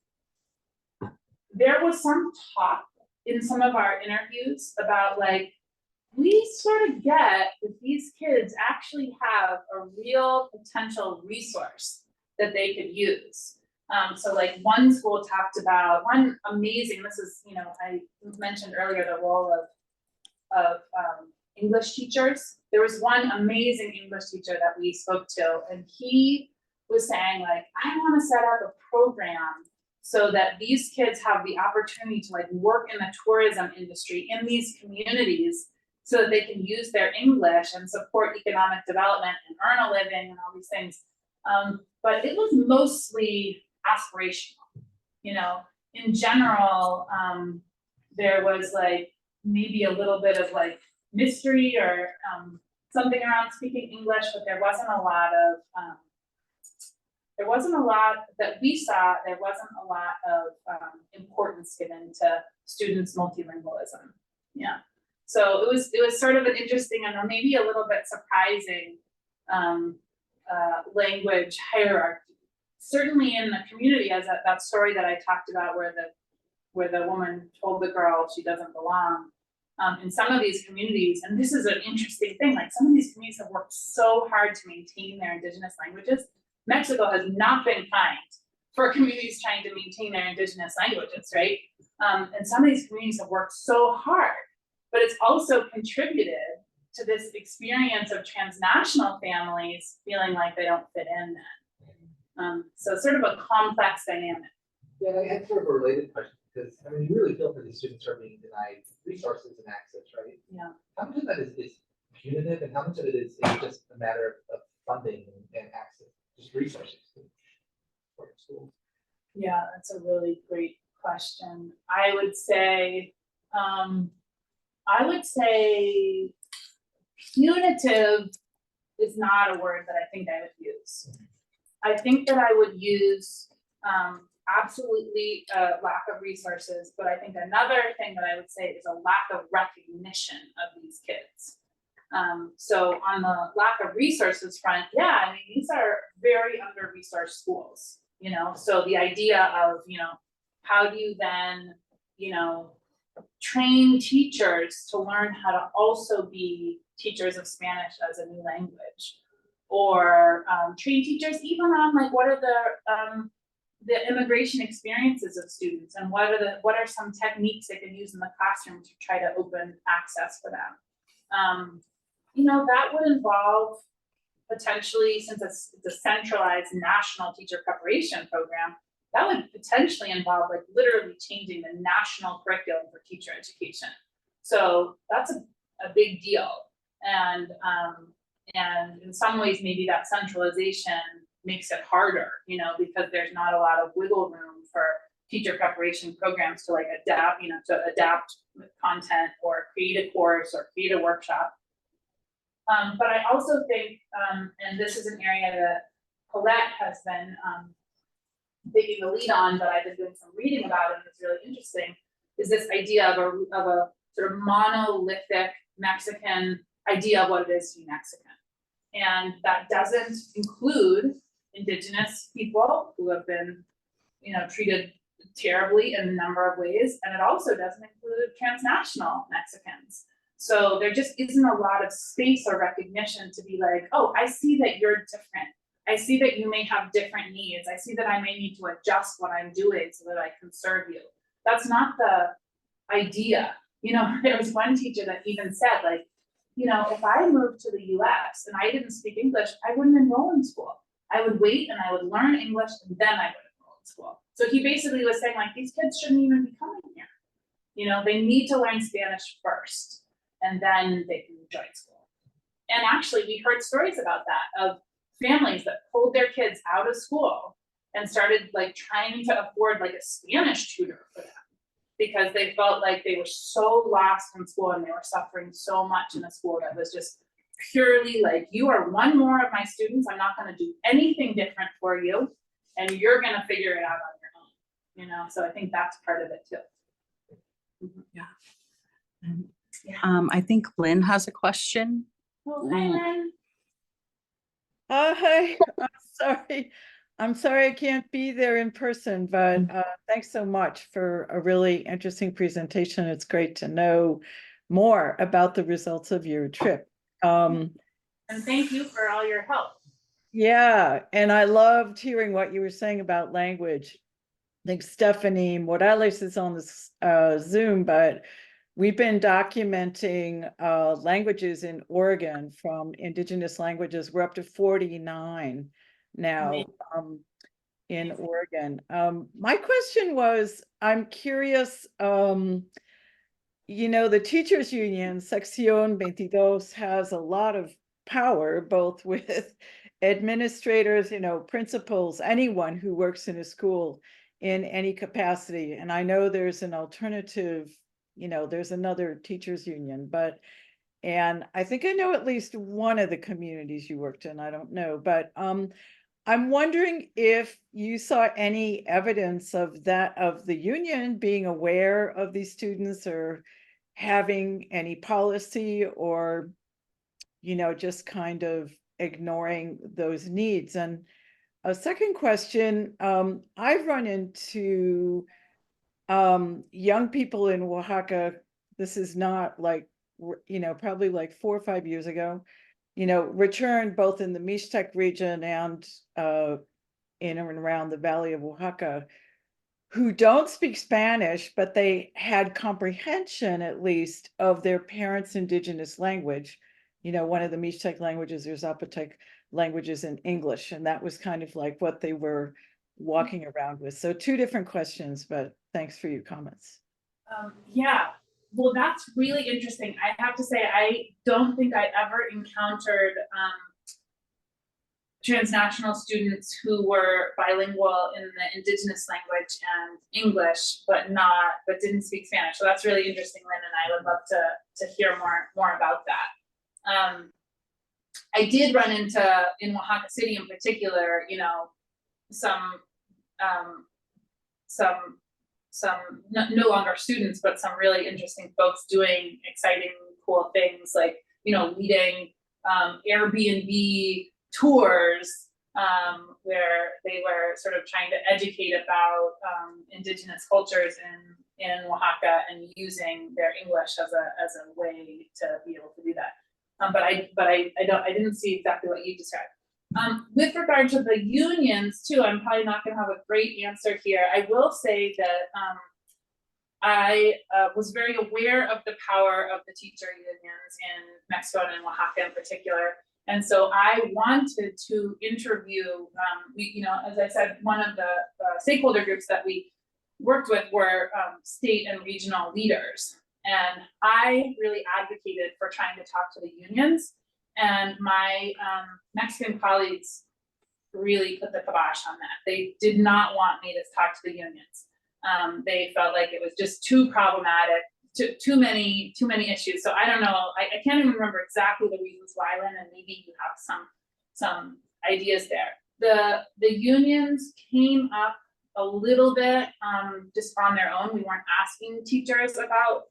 there was some talk in some of our interviews about like, we sort of get that these kids actually have a real potential resource that they could use. So like one school talked about one amazing, this is, you know, I mentioned earlier the role of English teachers. There was one amazing English teacher that we spoke to, and he was saying like, I want to set up a program so that these kids have the opportunity to like work in the tourism industry in these communities so that they can use their English and support economic development and earn a living and all these things. But it was mostly aspirational, you know. In general, there was like maybe a little bit of like mystery or something around speaking English, but there wasn't a lot that we saw. There wasn't a lot of importance given to students' multilingualism. Yeah. So it was sort of an interesting and maybe a little bit surprising language hierarchy. Certainly in the community, as that story that I talked about where the woman told the girl she doesn't belong, in some of these communities, and this is an interesting thing, like some of these communities have worked so hard to maintain their indigenous languages. Mexico has not been kind for communities trying to maintain their indigenous languages, right? And some of these communities have worked so hard, but it's also contributed to this experience of transnational families feeling like they don't fit in then. So sort of a complex dynamic. Yeah, I had sort of a related question, because I mean, you really feel for these students who are being denied resources and access, right? Yeah. How much of that is punitive, and how much of it is just a matter of funding and access, just resources for schools? Yeah, that's a really great question. I would say punitive is not a word that I think I would use. I think that I would use absolutely a lack of resources, but I think another thing that I would say is a lack of recognition of these kids. So on the lack of resources front, yeah, I mean, these are very under-resourced schools, you know, so the idea of, you know, how do you then, you know, train teachers to learn how to also be teachers of Spanish as a new language, or train teachers even on like what are the immigration experiences of students, and what are some techniques they can use in the classroom to try to open access for them. You know, that would involve potentially, since it's a centralized national teacher preparation program, that would potentially involve like literally changing the national curriculum for teacher education. So that's a big deal. And in some ways, maybe that centralization makes it harder, you know, because there's not a lot of wiggle room for teacher preparation programs to like adapt, you know, to adapt content or create a course or create a workshop. But I also think, and this is an area that Colette has been taking the lead on, but I've been doing some reading about it, and it's really interesting, is this idea of a sort of monolithic Mexican idea of what it is to be Mexican. And that doesn't include indigenous people who have been, you know, treated terribly in a number of ways. And it also doesn't include transnational Mexicans. So there just isn't a lot of space or recognition to be like, oh, I see that you're different. I see that you may have different needs. I see that I may need to adjust what I'm doing so that I can serve you. That's not the idea. You know, there was one teacher that even said, like, you know, if I moved to the US and I didn't speak English, I wouldn't enroll in school. I would wait and I would learn English and then I would enroll in school. So he basically was saying, like, these kids shouldn't even be coming here. You know, they need to learn Spanish first and then they can join school. And actually, we heard stories about that, of families that pulled their kids out of school and started like trying to afford like a Spanish tutor for them, because they felt like they were so lost in school and they were suffering so much in a school that was just purely like, you are one more of my students, I'm not going to do anything different for you, and you're going to figure it out on your own, you know. So I think that's part of it too. Yeah. I think Lynn has a question. Oh, hi, Lynn. Hi, I'm sorry I can't be there in person, but thanks so much for a really interesting presentation. It's great to know more about the results of your trip. And thank you for all your help. Yeah, and I loved hearing what you were saying about language. I think Stephanie Morales is on this Zoom, but we've been documenting languages in Oregon from indigenous languages. We're up to 49 now in Oregon. My question was, I'm curious, you know, the teachers union, Sección 22, has a lot of power, both with administrators, you know, principals, anyone who works in a school in any capacity. And I know there's an alternative, you know, there's another teachers union, and I think I know at least one of the communities you worked in, I don't know, but I'm wondering if you saw any evidence of that, of the union being aware of these students, or having any policy or, just kind of ignoring those needs. And a second question, I've run into young people in Oaxaca. This is not like, probably like 4 or 5 years ago, returned both in the Mixtec region and in and around the Valley of Oaxaca, who don't speak Spanish, but they had comprehension, at least, of their parents' indigenous language. One of the Mixtec languages, there's Zapotec languages in English, and that was kind of like what they were walking around with. So 2 different questions, but thanks for your comments. Yeah, well, that's really interesting. I have to say, I don't think I ever encountered transnational students who were bilingual in the indigenous language and English, but didn't speak Spanish. So that's really interesting, Lynn, and I would love to hear more about that. I did run into, in Oaxaca City in particular, some no longer students, but some really interesting folks doing exciting, cool things, like, leading Airbnb tours, where they were sort of trying to educate about indigenous cultures in Oaxaca and using their English as a way to be able to do that. But I didn't see exactly what you described. With regard to the unions too, I'm probably not going to have a great answer here. I will say that I was very aware of the power of the teacher unions in Mexico and in Oaxaca in particular. And so I wanted to interview, as I said, one of the stakeholder groups that we worked with were state and regional leaders. And I really advocated for trying to talk to the unions. And my Mexican colleagues really put the kibosh on that. They did not want me to talk to the unions. They felt like it was just too problematic, too many issues. So I don't know. I can't even remember exactly the reasons why, Lynn, and maybe you have some ideas there. The unions came up a little bit just on their own. We weren't asking teachers about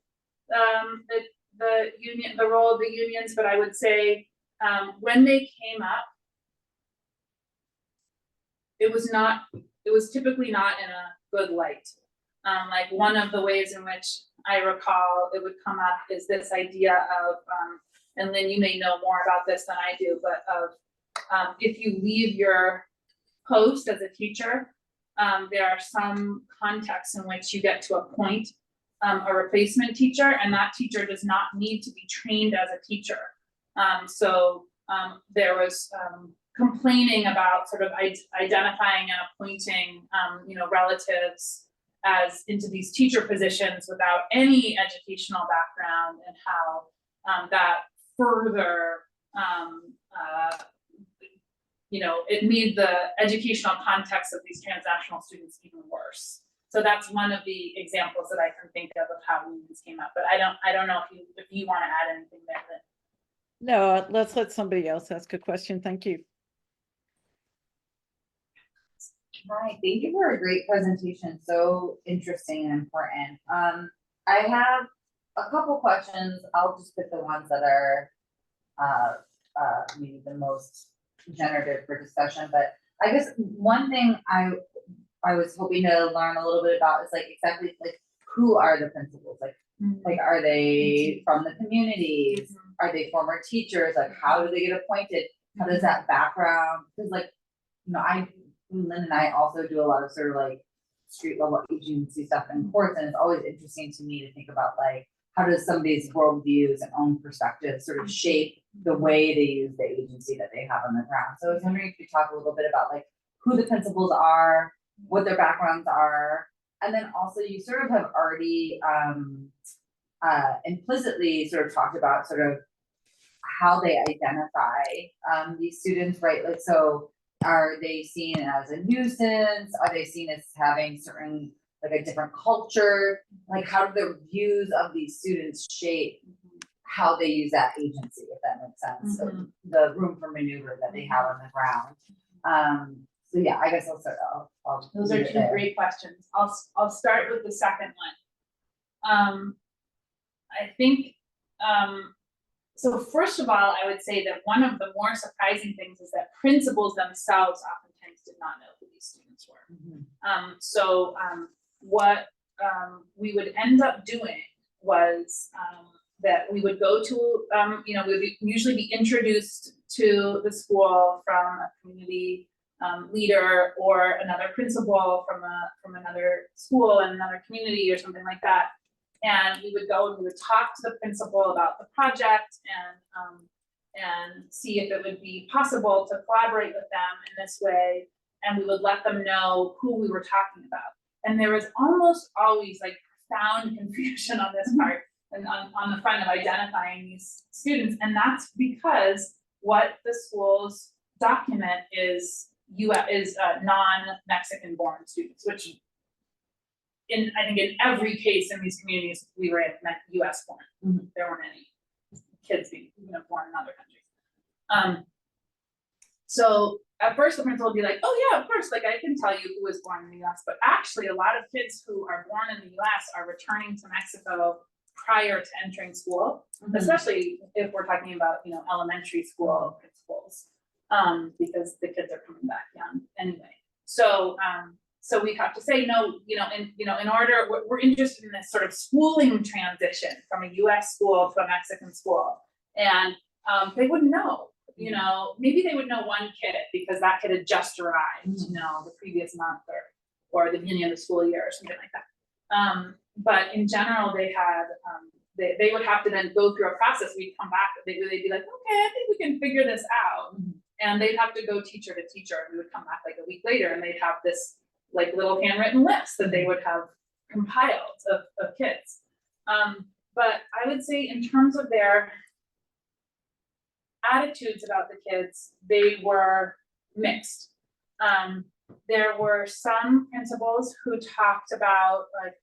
the role of the unions, but I would say when they came up, it was typically not in a good light. Like one of the ways in which I recall it would come up is this idea of, and Lynn, you may know more about this than I do, but of if you leave your post as a teacher, there are some contexts in which you get to appoint a replacement teacher, and that teacher does not need to be trained as a teacher. So there was complaining about sort of identifying and appointing, relatives as into these teacher positions without any educational background, and how that further, it made the educational context of these transnational students even worse. So that's one of the examples that I can think of how unions came up. But I don't know if you want to add anything there. No, let's let somebody else ask a question. Thank you. Hi, thank you for a great presentation. So interesting and important. I have a couple questions. I'll just pick the ones that are maybe the most generative for discussion. But I guess one thing I was hoping to learn a little bit about is like exactly like who are the principals? Like are they from the communities? Are they former teachers? Like how do they get appointed? How does that background? Because like, Lynn and I also do a lot of sort of like street level agency stuff in courts, and it's always interesting to me to think about like how does somebody's worldviews and own perspectives sort of shape the way they use the agency that they have on the ground. So I was wondering if you could talk a little bit about like who the principals are, what their backgrounds are, and then also you sort of have already implicitly sort of talked about sort of how they identify these students, right? Like, so are they seen as a nuisance? Are they seen as having certain, like a different culture? Like how do the views of these students shape how they use that agency, if that makes sense? So the room for maneuver that they have on the ground. So yeah, I guess I'll start. Those are two great questions. I'll start with the second one. I think, so first of all, I would say that one of the more surprising things is that principals themselves oftentimes did not know who these students were. What we would end up doing was that we would go to, we would usually be introduced to the school from a community leader or another principal from another school and another community or something like that. And we would go and we would talk to the principal about the project and see if it would be possible to collaborate with them in this way. And we would let them know who we were talking about. And there was almost always like profound confusion on this part and on the front of identifying these students. And that's because what the schools document is non-Mexican born students, which I think in every case in these communities we were in meant US born. There weren't any kids being born in other countries. So at first the principal would be like, oh yeah, of course, like I can tell you who was born in the US, but actually a lot of kids who are born in the US are returning to Mexico prior to entering school, especially if we're talking about, elementary school principals, because the kids are coming back young anyway. So we have to say, no, in order, we're interested in this sort of schooling transition from a US school to a Mexican school. And they wouldn't know, maybe they would know one kid because that kid had just arrived, the previous month or the beginning of the school year or something like that. But in general, they had, they would have to then go through a process. We'd come back, they'd be like, okay, I think we can figure this out. And they'd have to go teacher to teacher. And we would come back like a week later and they'd have this like little handwritten list that they would have compiled of kids. But I would say in terms of their attitudes about the kids, they were mixed. There were some principals who talked about like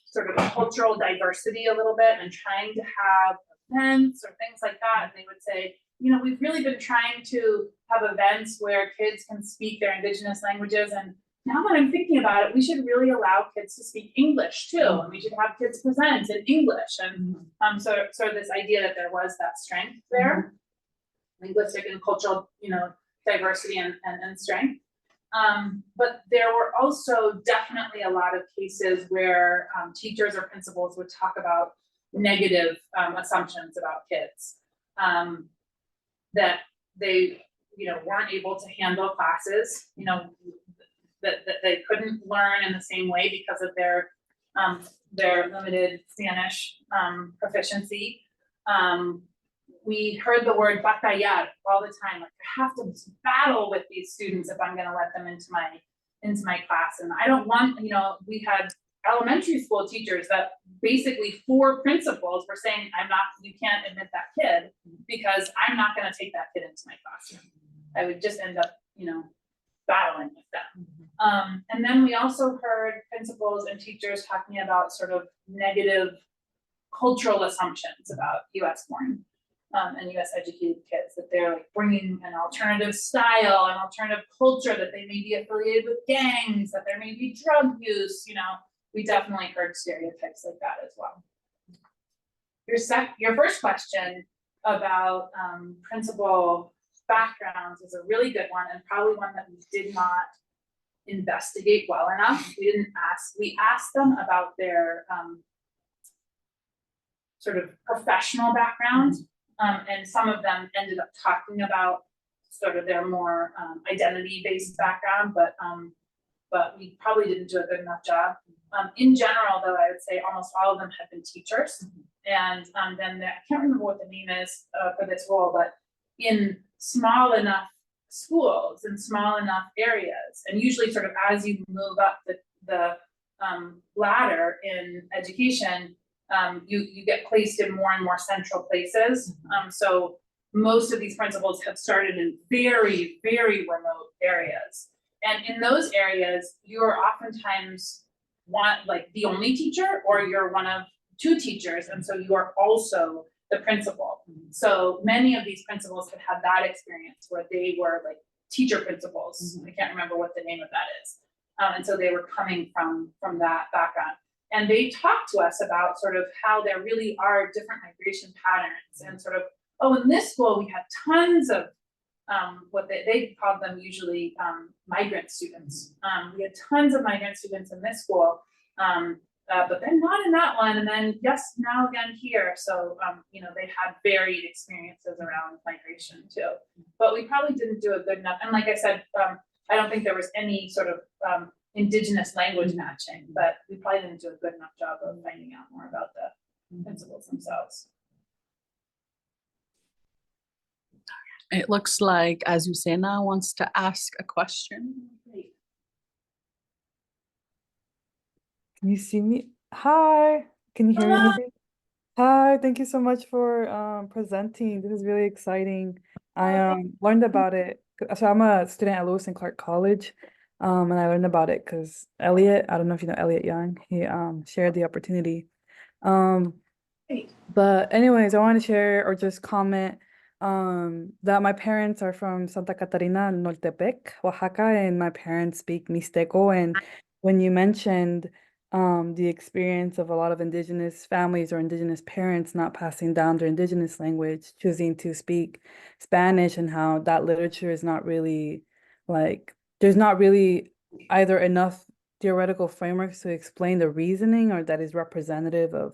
sort of cultural diversity a little bit and trying to have events or things like that. And they would say, we've really been trying to have events where kids can speak their indigenous languages. And now that I'm thinking about it, we should really allow kids to speak English too. And we should have kids present in English. And so this idea that there was that strength there, linguistic and cultural, diversity and strength. But there were also definitely a lot of cases where teachers or principals would talk about negative assumptions about kids, that they weren't able to handle classes, that they couldn't learn in the same way because of their limited Spanish proficiency. We heard the word batallar all the time. Like I have to battle with these students if I'm going to let them into my class. And I don't want, we had elementary school teachers that basically 4 principals were saying, you can't admit that kid because I'm not going to take that kid into my classroom. I would just end up, battling with them. And then we also heard principals and teachers talking about sort of negative cultural assumptions about US born and US educated kids, that they're like bringing an alternative style, an alternative culture, that they may be affiliated with gangs, that there may be drug use, we definitely heard stereotypes like that as well. Your first question about principal backgrounds is a really good one and probably one that we did not investigate well enough. We asked them about their sort of professional background, and some of them ended up talking about sort of their more identity-based background, but we probably didn't do a good enough job. In general, though, I would say almost all of them have been teachers, and then I can't remember what the name is for this role, but in small enough schools and small enough areas, and usually sort of as you move up the ladder in education, you get placed in more and more central places. So most of these principals have started in very, very remote areas. And in those areas, you're oftentimes like the only teacher, or you're one of 2 teachers. And so you are also the principal. So many of these principals have had that experience where they were like teacher principals. I can't remember what the name of that is. And so they were coming from that background. And they talked to us about sort of how there really are different migration patterns and sort of, oh, in this school, we had tons of what they called them usually migrant students. We had tons of migrant students in this school, but then not in that one. And then yes, now again here. So, you know, they had varied experiences around migration too, but we probably didn't do a good enough. And like I said, I don't think there was any sort of indigenous language matching, but we probably didn't do a good enough job of finding out more about the principles themselves. It looks like Azucena wants to ask a question. Can you see me? Hi, can you hear me? Hello. okay? Hi, thank you so much for presenting. This is really exciting. I learned about it. So I'm a student at Lewis and Clark College, and I learned about it because Elliot, I don't know if you know Elliot Young, he shared the opportunity. Great. But anyways, I want to share or just comment that my parents are from Santa Catarina, Nortepec, Oaxaca, and my parents speak Mixteco. And when you mentioned the experience of a lot of indigenous families or indigenous parents not passing down their indigenous language, choosing to speak Spanish, and how that literature is not really like, there's not really either enough theoretical frameworks to explain the reasoning or that is representative of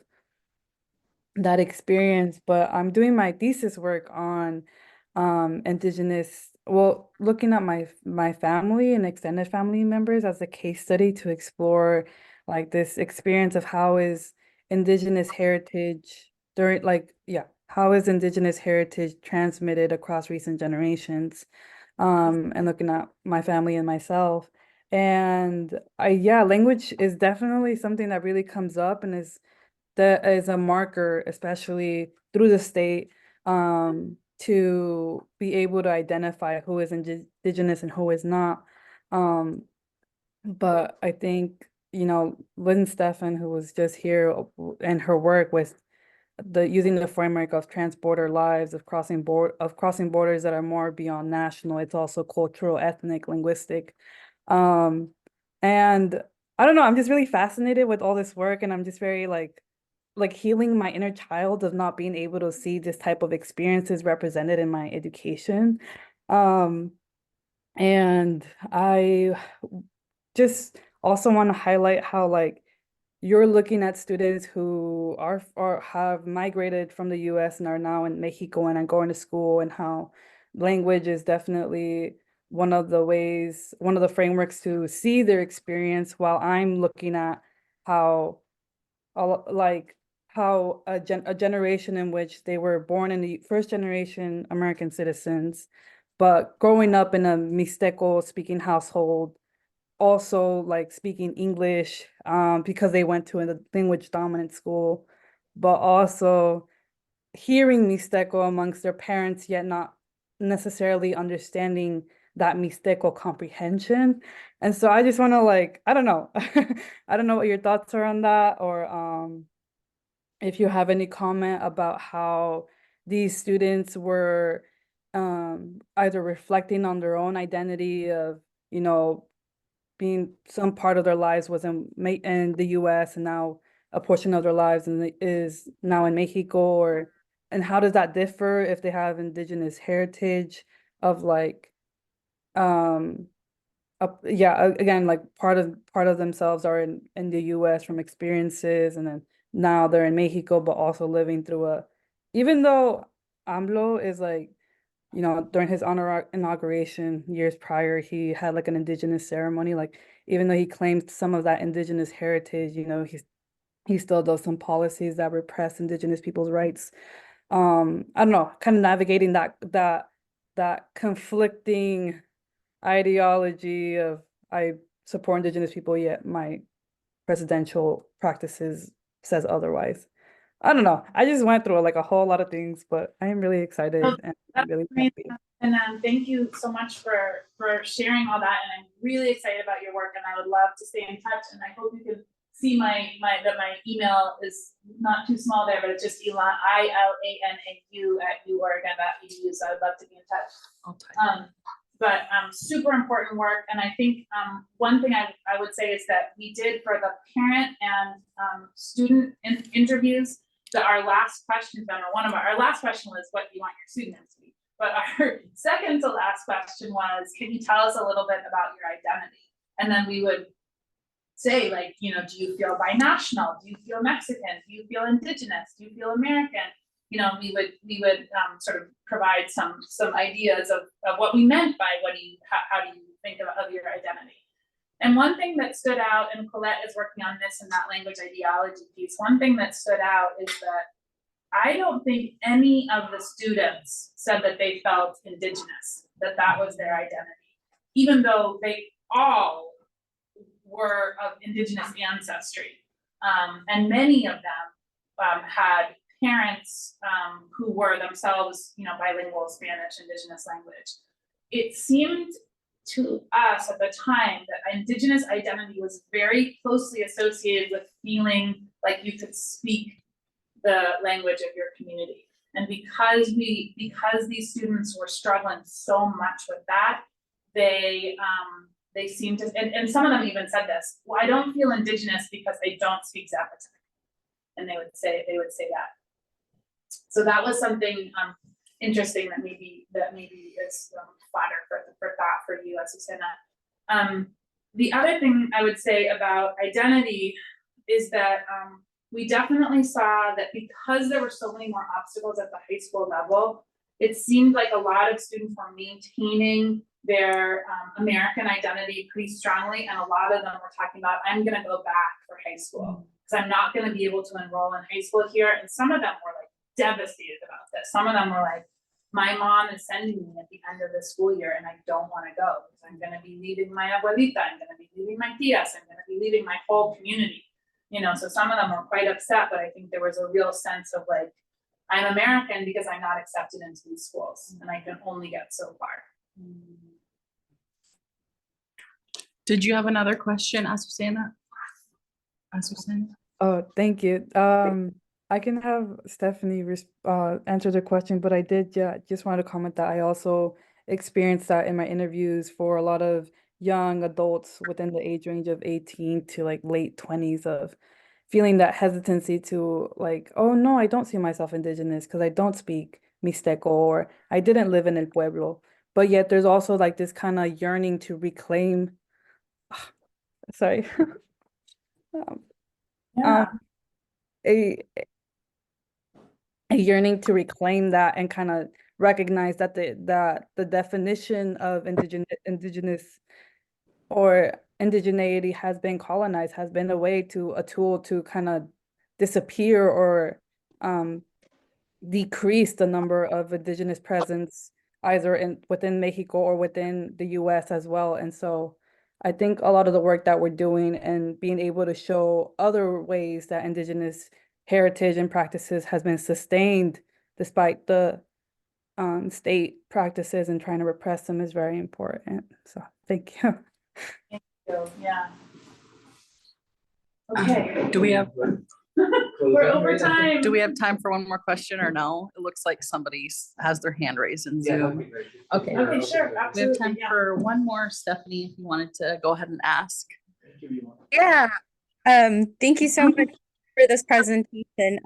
that experience. But I'm doing my thesis work on indigenous, well, looking at my family and extended family members as a case study to explore like this experience of how is indigenous heritage during how is indigenous heritage transmitted across recent generations, and looking at my family and myself. And language is definitely something that really comes up and that is a marker, especially through the state, to be able to identify who is indigenous and who is not. But I think, Lynn Stefan, who was just here, and her work with using the framework of trans-border lives, of crossing borders that are more beyond national. It's also cultural, ethnic, linguistic. And I don't know, I'm just really fascinated with all this work, and I'm just very like healing my inner child of not being able to see this type of experiences represented in my education. And I just also want to highlight how like you're looking at students who are have migrated from the US and are now in Mexico and are going to school, and how language is definitely one of the frameworks to see their experience, while I'm looking at how a generation in which they were born in the first generation American citizens, but growing up in a Mixteco speaking household, also like speaking English because they went to a language dominant school, but also hearing Mixteco amongst their parents, yet not necessarily understanding that Mixteco comprehension. And so I just want to I don't know, I don't know what your thoughts are on that, or if you have any comment about how these students were either reflecting on their own identity of, being some part of their lives was in the US, and now a portion of their lives is now in Mexico, and how does that differ if they have indigenous heritage of again, like part of themselves are in the US from experiences, and then now they're in Mexico, but also living through even though AMLO is during his inauguration years prior, he had like an indigenous ceremony. Like, even though he claims some of that indigenous heritage, he still does some policies that repress indigenous people's rights. I don't know, kind of navigating that conflicting ideology of I support indigenous people, yet my presidential practices says otherwise. I don't know. I just went through like a whole lot of things, but I am really excited and That's really amazing. happy. And thank you so much for sharing all that. And I'm really excited about your work, and I would love to stay in touch. And I hope you can see my email is not too small there, but it's just Ilana, ILANAU @uoregon.edu. So I would love to be in touch. but super important work. And I think one thing I would say is that we did for the parent and student interviews, that our last question, our last question was, what do you want your student names to be? But our second to last question was, can you tell us a little bit about your identity? And then we would say, like, you know, do you feel binational? Do you feel Mexican? Do you feel indigenous? Do you feel American? You know, we would sort of provide some ideas of what we meant by how do you think of your identity. And one thing that stood out, and Colette is working on this in that language ideology piece, one thing that stood out is that I don't think any of the students said that they felt indigenous, that was their identity, even though they all were of indigenous ancestry. And many of them had parents who were themselves, you know, bilingual Spanish, indigenous language. It seemed to us at the time that indigenous identity was very closely associated with feeling like you could speak the language of your community. And because these students were struggling so much with that, they seemed to, and some of them even said this, well, I don't feel indigenous because I don't speak Zapotec. And they would say that. So that was something interesting that maybe is fodder for thought for you, Azucena. The other thing I would say about identity is that we definitely saw that because there were so many more obstacles at the high school level, it seemed like a lot of students were maintaining their American identity pretty strongly, and a lot of them were talking about, I'm gonna go back for high school because I'm not gonna be able to enroll in high school here. And some of them were like devastated about this. Some of them were like, my mom is sending me at the end of the school year and I don't wanna go because I'm gonna be leaving my abuelita, I'm gonna be leaving my tias, I'm gonna be leaving my whole community. You know, so some of them were quite upset, but I think there was a real sense of like, I'm American because I'm not accepted into these schools and I can only get so far. Did you have another question, Azucena? Oh, thank you. I can have Stephanie answer the question, but I did just want to comment that I also experienced that in my interviews for a lot of young adults within the age range of 18 to like late 20s of feeling that hesitancy to like, oh no, I don't see myself indigenous because I don't speak Mixteco or I didn't live in El Pueblo. But yet there's also like this kind of yearning to reclaim, sorry, Yeah. a yearning to reclaim that and kind of recognize that the definition of indigenous or indigeneity has been colonized, has been a tool to kind of disappear or decrease the number of indigenous presence either within Mexico or within the US as well. And so I think a lot of the work that we're doing and being able to show other ways that indigenous heritage and practices has been sustained despite the state practices and trying to repress them is very important. So thank you. So, yeah. Okay. Do we have We're over time. Do we have time for one more question or no? It looks like somebody has their hand raised in Yeah, that'd Zoom. be great. Okay. Okay, sure, We have absolutely, time yeah. for one more, Stephanie, if you wanted to go ahead and ask. Thank you, Ilana. Yeah, thank you so much for this presentation.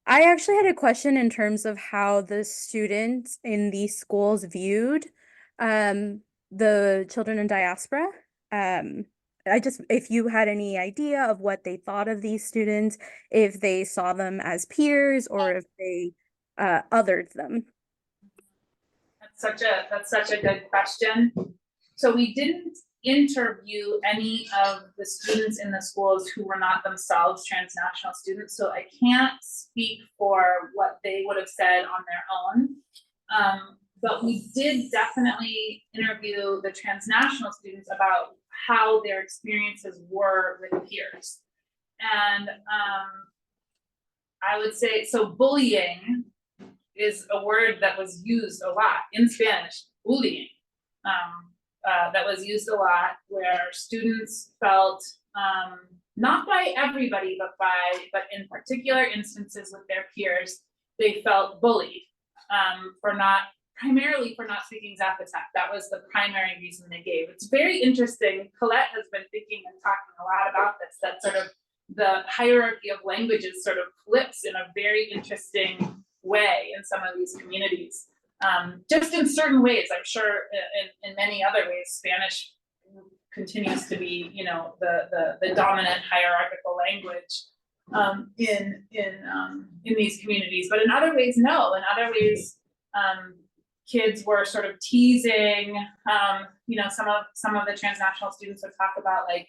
I actually had a question in terms of how the students in these schools viewed the children in diaspora. If you had any idea of what they thought of these students, if they saw them as peers or if they othered them. That's such a good question. So we didn't interview any of the students in the schools who were not themselves transnational students, so I can't speak for what they would have said on their own. But we did definitely interview the transnational students about how their experiences were with peers. And I would say, so bullying is a word that was used a lot in Spanish, bullying. That was used a lot where students felt, not by everybody, but in particular instances with their peers, they felt bullied for not primarily for not speaking Zapotec. That was the primary reason they gave. It's very interesting. Colette has been thinking and talking a lot about this, that sort of the hierarchy of languages sort of flips in a very interesting way in some of these communities. Just in certain ways, I'm sure in many other ways, Spanish continues to be, you know, the dominant hierarchical language in these communities. But in other ways, no. In other ways, kids were sort of teasing. You know, some of the transnational students would talk about, like,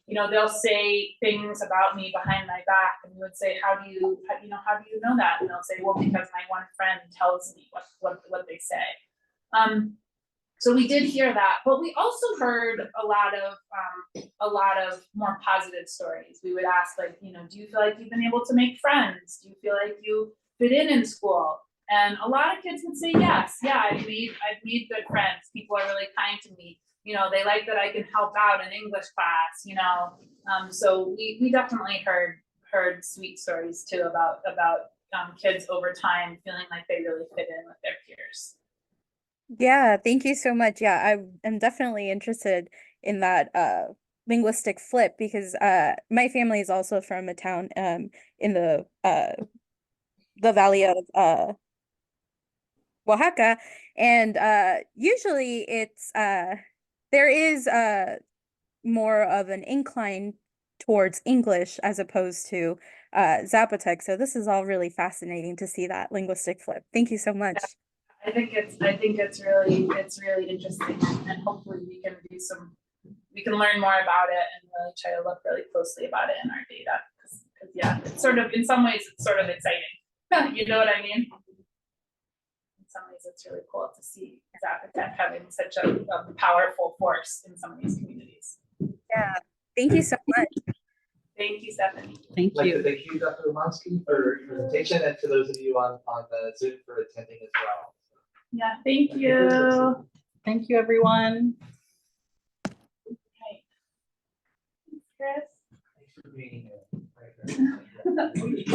you know, they'll say things about me behind my back, and you would say, how do you know that? And they'll say, well, because my one friend tells me what they say. So we did hear that, but we also heard a lot of more positive stories. We would ask, like, you know, do you feel like you've been able to make friends? Do you feel like you fit in school? And a lot of kids would say, yes, yeah, I've made good friends. People are really kind to me. You know, they like that I can help out in English class, you know. So we definitely heard sweet stories too about kids over time feeling like they really fit in with their peers. Yeah, thank you so much. Yeah, I am definitely interested in that linguistic flip because my family is also from a town in the valley of Oaxaca, and usually it's there is more of an incline towards English as opposed to Zapotec. So this is all really fascinating to see that linguistic flip. Thank you so much. I think it's really interesting, and hopefully we can learn more about it and really try to look really closely about it in our data. Because yeah, it's sort of, in some ways it's sort of exciting. You know what I mean? In some ways it's really cool to see Zapotec having such a powerful force in some of these communities. Yeah, thank you so much. Thank you, Stephanie. Thank I'd like to you. thank you, Dr. Umansky, for your presentation, and to those of you on the Zoom for attending as well. Yeah, thank you. Thank you, everyone. Okay. Thanks, Chris. Thanks for being here.